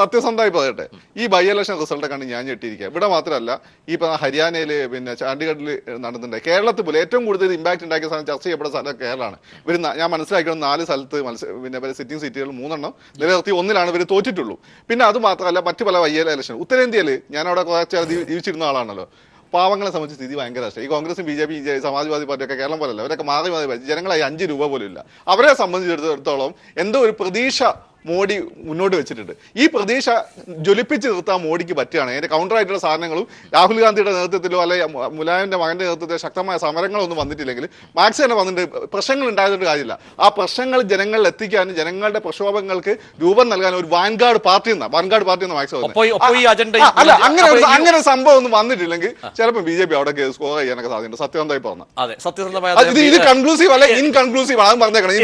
സത്യസന്ധമായി പറയട്ടെ, ഈ ബൈ ഇലക്ഷൻ റിസൾട്ട് കണ്ട് ഞാൻ ഞെട്ടിയിരിക്കുക. ഇവിടെ മാത്രമല്ല, ഈ ഹരിയാനയില് പിന്നെ ചണ്ഡീഗഡിൽ നടന്നിട്ടുണ്ട്. കേരളത്തിൽ പോലും ഏറ്റവും കൂടുതൽ ഇമ്പാക്ട് ഉണ്ടാക്കിയ സ്ഥലം, ചർച്ച ചെയ്യപ്പെട്ട സ്ഥലം കേരളമാണ്. ഇവർ ഞാൻ മനസ്സിലാക്കിയത് 4 സ്ഥലത്ത് പിന്നെ സിറ്റിംഗ് സീറ്റുകൾ 3 നിലനിർത്തി 1-ലാണ് ഇവർ തോറ്റിട്ടുള്ളൂ. പിന്നെ അത് മാത്രമല്ല, മറ്റു പല വൈ ഇലക്ഷൻ ഉത്തരേന്ത്യയിൽ ഞാൻ അവിടെ കുറച്ച് ജീവിച്ചിരുന്ന ആളാണല്ലോ. പാവങ്ങളെ സംബന്ധിച്ച് സ്ഥിതി ഭയങ്കര കഷ്ടം. ഈ കോൺഗ്രസും BJP സമാജ്വാദി പാർട്ടിയൊക്കെ കേരളം പോലല്ല, അവരൊക്കെ മാറി ജനങ്ങളായി 5 രൂപ പോലും ഇല്ല. അവരെ സംബന്ധിച്ചിടത്തോളം എന്തോ ഒരു പ്രതീക്ഷ മോഡി മുന്നോട്ട് വെച്ചിട്ടുണ്ട്. ഈ പ്രതീക്ഷ ജ്വലിപ്പിച്ച് നിർത്താൻ മോഡിക്ക് പറ്റുകയാണ്. അതിന്റെ കൗണ്ടറായിട്ടുള്ള സാധനങ്ങളും രാഹുൽ ഗാന്ധിയുടെ നേതൃത്വത്തിലോ അല്ലെങ്കിൽ മുലായമിന്റെ മകന്റെ നേതൃത്വത്തിലോ ശക്തമായ സമരങ്ങളൊന്നും വന്നിട്ടില്ലെങ്കിൽ മാക്സ് തന്നെ വന്നിട്ട് പ്രശ്നങ്ങൾ ഉണ്ടായതുകൊണ്ട് കാര്യമില്ല. ആ പ്രശ്നങ്ങൾ ജനങ്ങളിൽ എത്തിക്കാനും ജനങ്ങളുടെ പ്രക്ഷോഭങ്ങൾക്ക് രൂപം നൽകാനും ഒരു വാൻഗാർഡ് പാർട്ടി എന്ന മാക്സ് അല്ല, അങ്ങനെ സംഭവം ഒന്നും വന്നിട്ടില്ലെങ്കിൽ ചിലപ്പോൾ BJP അവിടെ സ്കോർ ചെയ്യാനൊക്കെ സാധ്യത. സത്യസന്ധമായി പറഞ്ഞു ഇത് കൺക്ലൂസീവ് അല്ല, ഇൻകൺക്ലൂസീവ് ആണ് പറഞ്ഞേക്കണം.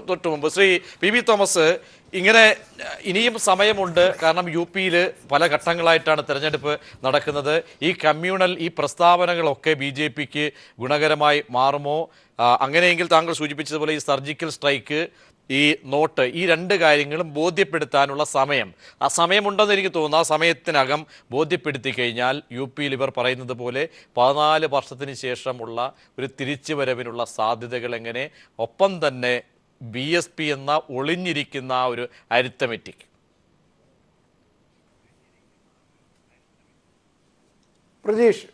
തൊട്ടു മുമ്പ് ശ്രീ PB തോമസ്, ഇങ്ങനെ ഇനിയും സമയമുണ്ട്. കാരണം യു പിയിൽ പല ഘട്ടങ്ങളായിട്ടാണ് തെരഞ്ഞെടുപ്പ് നടക്കുന്നത്. ഈ കമ്മ്യൂണൽ ഈ പ്രസ്താവനകളൊക്കെ BJPക്ക് ഗുണകരമായി മാറുമോ? അങ്ങനെയെങ്കിൽ താങ്കൾ സൂചിപ്പിച്ചതുപോലെ ഈ സർജിക്കൽ സ്ട്രൈക്ക്, ഈ നോട്ട്, ഈ 2 കാര്യങ്ങളും ബോധ്യപ്പെടുത്താനുള്ള സമയമുണ്ടെന്ന് എനിക്ക് തോന്നുന്നു. ആ സമയത്തിനകം ബോധ്യപ്പെടുത്തി കഴിഞ്ഞാൽ യു പിയിൽ ഇവർ പറയുന്നത് പോലെ 14 വർഷത്തിന് ശേഷമുള്ള ഒരു തിരിച്ചുവരവിനുള്ള സാധ്യതകൾ എങ്ങനെ? ഒപ്പം തന്നെ BSP എന്ന ഒളിഞ്ഞിരിക്കുന്ന ആ ഒരു അരിത്തമെറ്റിക്. പ്രജീഷ്,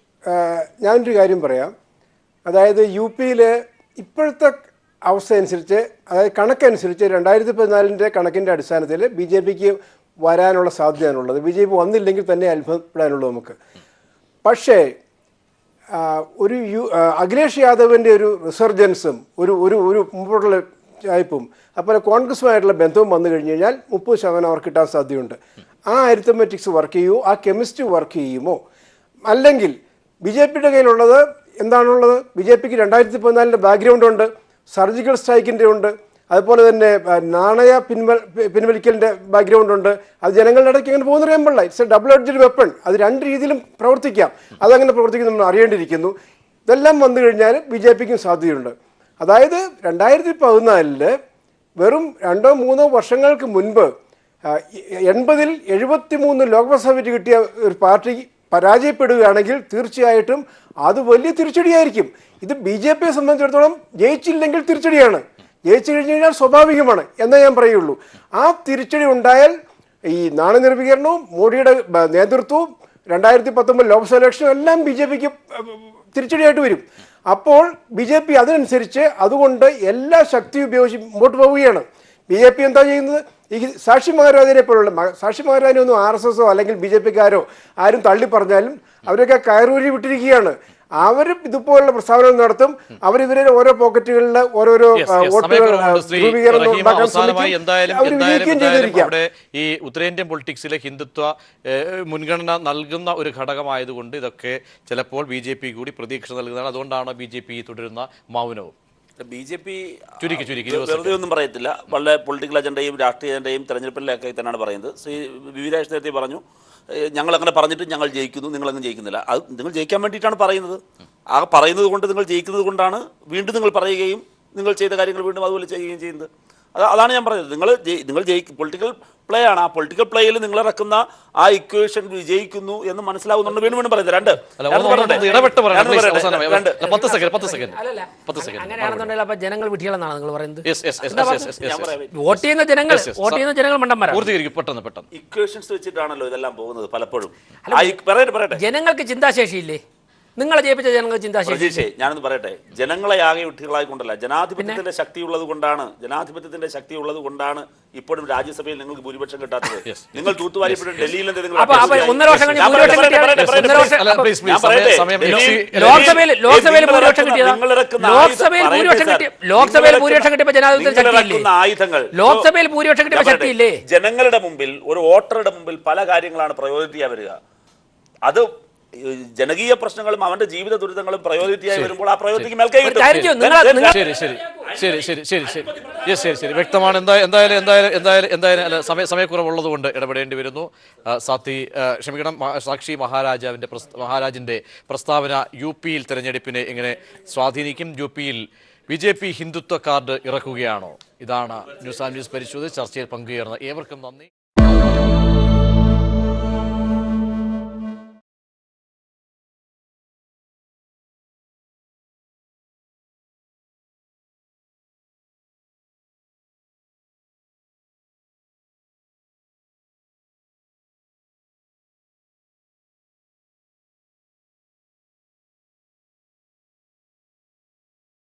ഞാനൊരു കാര്യം പറയാം. അതായത് യു പിയിൽ ഇപ്പോഴത്തെ അവസ്ഥ അനുസരിച്ച്, അതായത് കണക്കനുസരിച്ച് 2014 കണക്കിൻ്റെ അടിസ്ഥാനത്തിൽ BJPക്ക് വരാനുള്ള സാധ്യതയാണുള്ളത്. BJP വന്നില്ലെങ്കിൽ തന്നെ അത്ഭുതപ്പെടാനുള്ളൂ നമുക്ക്. പക്ഷേ അഖിലേഷ് യാദവിൻ്റെ ഒരു റിസർജൻസും ഒരു മുമ്പോട്ടുള്ള ചായ്പും അതുപോലെ കോൺഗ്രസുമായിട്ടുള്ള ബന്ധവും വന്നു കഴിഞ്ഞ് കഴിഞ്ഞാൽ 30% അവർക്ക് കിട്ടാൻ സാധ്യതയുണ്ട്. ആ അരിത്തമെറ്റിക്സ് വർക്ക് ചെയ്യുമോ? ആ കെമിസ്ട്രി വർക്ക് ചെയ്യുമോ? അല്ലെങ്കിൽ BJPയുടെ കയ്യിലുള്ളത് എന്താണുള്ളത്? BJPക്ക് 2014 ബാക്ക്ഗ്രൗണ്ട് ഉണ്ട്, സർജിക്കൽ സ്ട്രൈക്കിൻ്റെ ഉണ്ട്, അതുപോലെ തന്നെ നാണയ പിൻവലിക്കലിൻ്റെ ബാക്ക്ഗ്രൗണ്ട് ഉണ്ട്. അത് ജനങ്ങളുടെ ഇടയ്ക്ക് അങ്ങനെ പോകുന്ന അറിയാൻ it's A double edged weapon. അത് 2 രീതിയിലും പ്രവർത്തിക്കാം. അതങ്ങനെ പ്രവർത്തിക്കും നമ്മൾ അറിയേണ്ടിയിരിക്കുന്നു. ഇതെല്ലാം വന്നു കഴിഞ്ഞാൽ BJPക്കും സാധ്യതയുണ്ട്. അതായത് 2014 വെറും 2-3 വർഷങ്ങൾക്ക് മുൻപ് 80-ൽ 73 ലോക്സഭാ സീറ്റ് കിട്ടിയ ഒരു പാർട്ടി പരാജയപ്പെടുകയാണെങ്കിൽ തീർച്ചയായിട്ടും അത് വലിയ തിരിച്ചടിയായിരിക്കും. ഇത് BJPയെ സംബന്ധിച്ചിടത്തോളം ജയിച്ചില്ലെങ്കിൽ തിരിച്ചടിയാണ്, ജയിച്ചു കഴിഞ്ഞു കഴിഞ്ഞാൽ സ്വാഭാവികമാണ് എന്നേ ഞാൻ പറയുള്ളൂ. ആ തിരിച്ചടി ഉണ്ടായാൽ ഈ നാണയനിർവീകരണവും മോഡിയുടെ നേതൃത്വവും 2019 ലോക്സഭാ ഇലക്ഷനും എല്ലാം BJPക്ക് തിരിച്ചടിയായിട്ട് വരും. അപ്പോൾ BJP അതിനനുസരിച്ച് അതുകൊണ്ട് എല്ലാ ശക്തിയും ഉപയോഗിച്ച് മുമ്പോട്ട് പോവുകയാണ്. BJP എന്താ ചെയ്യുന്നത്? ഈ സാക്ഷി മഹാരാജനെ പോലുള്ള സാക്ഷി മഹാരാജനെ ഒന്നും RSSോ അല്ലെങ്കിൽ BJPക്കാരോ ആരും തള്ളി പറഞ്ഞാലും അവരൊക്കെ കയറൂരി വിട്ടിരിക്കുകയാണ്. അവരും ഇതുപോലുള്ള പ്രസ്താവനകൾ നടത്തും. അവരിവരെ ഓരോ പോക്കറ്റുകളിൽ ഓരോരോ വോട്ടുകൾ ഉണ്ടാക്കാൻ ശ്രമിക്കും. അവിടെ ഈ ഉത്തരേന്ത്യൻ പൊളിറ്റിക്സിലെ ഹിന്ദുത്വ മുൻഗണന നൽകുന്ന ഒരു ഘടകമായതുകൊണ്ട് ഇതൊക്കെ ചിലപ്പോൾ BJP കൂടി പ്രതീക്ഷ നൽകുന്നതാണ്. അതുകൊണ്ടാണ് BJP തുടരുന്ന മൗനവും. BJP ചുരുക്കി വെറുതെ ഒന്നും പറയത്തില്ല. വളരെ പൊളിറ്റിക്കൽ അജണ്ടയും രാഷ്ട്രീയ അജണ്ടയും തെരഞ്ഞെടുപ്പിലൊക്കെ തന്നെയാണ് പറയുന്നത്. ശ്രീ വി രാജ് നേരത്തെ പറഞ്ഞു, ഞങ്ങൾ അങ്ങനെ പറഞ്ഞിട്ട് ഞങ്ങൾ ജയിക്കുന്നു, നിങ്ങളങ്ങ് ജയിക്കുന്നില്ല. അത് നിങ്ങൾ ജയിക്കാൻ വേണ്ടിയിട്ടാണ് പറയുന്നത്. ആ പറയുന്നത് കൊണ്ട്, നിങ്ങൾ ജയിക്കുന്നത് കൊണ്ടാണ് വീണ്ടും നിങ്ങൾ പറയുകയും നിങ്ങൾ ചെയ്ത കാര്യങ്ങൾ വീണ്ടും അതുപോലെ ചെയ്യുകയും ചെയ്യുന്നത്. അതാണ് ഞാൻ പറയുന്നത്. നിങ്ങൾ പൊളിറ്റിക്കൽ പ്ലേ ആണ്. ആ പൊളിറ്റിക്കൽ പ്ലേയിൽ നിങ്ങൾ ഇറക്കുന്ന ആ ഇക്വേഷൻ വിജയിക്കുന്നു എന്ന് മനസ്സിലാവുന്നുണ്ട്. വീണ്ടും വീണ്ടും പറയുന്നത്. അങ്ങനെയാണെന്നുണ്ടെങ്കിൽ അപ്പൊ ജനങ്ങൾ വിട്ടികളെന്നാണ് നിങ്ങൾ പറയുന്നത്. വോട്ട് ചെയ്യുന്ന ജനങ്ങൾ മണ്ടന്മാരാണ്. ഇക്വേഷൻസ് വെച്ചിട്ടാണല്ലോ ഇതെല്ലാം പോകുന്നത് പലപ്പോഴും. ജനങ്ങൾക്ക് ചിന്താശേഷിയില്ലേ? നിങ്ങളെ ജയിപ്പിച്ച ജനങ്ങൾക്ക് ചിന്താശേഷി. ഞാനൊന്ന് പറയട്ടെ, ജനങ്ങളെ ആകെ വിട്ടികളായി കൊണ്ടല്ല, ജനാധിപത്യത്തിന്റെ ശക്തി ഉള്ളത് കൊണ്ടാണ് ഇപ്പോഴും രാജ്യസഭയിൽ നിങ്ങൾക്ക് ഭൂരിപക്ഷം കിട്ടാത്തത്. നിങ്ങൾ തൂത്തുവാരിപ്പോഴും ഡൽഹിയിൽ ജനങ്ങളുടെ മുമ്പിൽ, ഒരു വോട്ടറുടെ മുമ്പിൽ പല കാര്യങ്ങളാണ് പ്രയോറിറ്റിയായി വരിക. അത് ജനകീയ പ്രശ്നങ്ങളും അവന്റെ ജീവിത ദുരിതങ്ങളും പ്രയോറിറ്റിയായി വരുമ്പോൾ ആ പ്രയോറിറ്റിക്ക് മേൽക്കൈ കിട്ടും. ശരി വ്യക്തമാണ്. എന്തായാലും സമയക്കുറവുള്ളത് കൊണ്ട് ഇടപെടേണ്ടി വരുന്നു. സാക്ഷി മഹാരാജിന്റെ പ്രസ്താവന UP-യിൽ തെരഞ്ഞെടുപ്പിനെ എങ്ങനെ സ്വാധീനിക്കും? UP-യിൽ BJP ഹിന്ദുത്വ കാർഡ് ഇറക്കുകയാണോ? ഇതാണ് ന്യൂസ് ആൻഡ് ന്യൂസ് പരിശോധിച്ച് ചർച്ചയിൽ പങ്കുചേർന്ന ഏവർക്കും നന്ദി.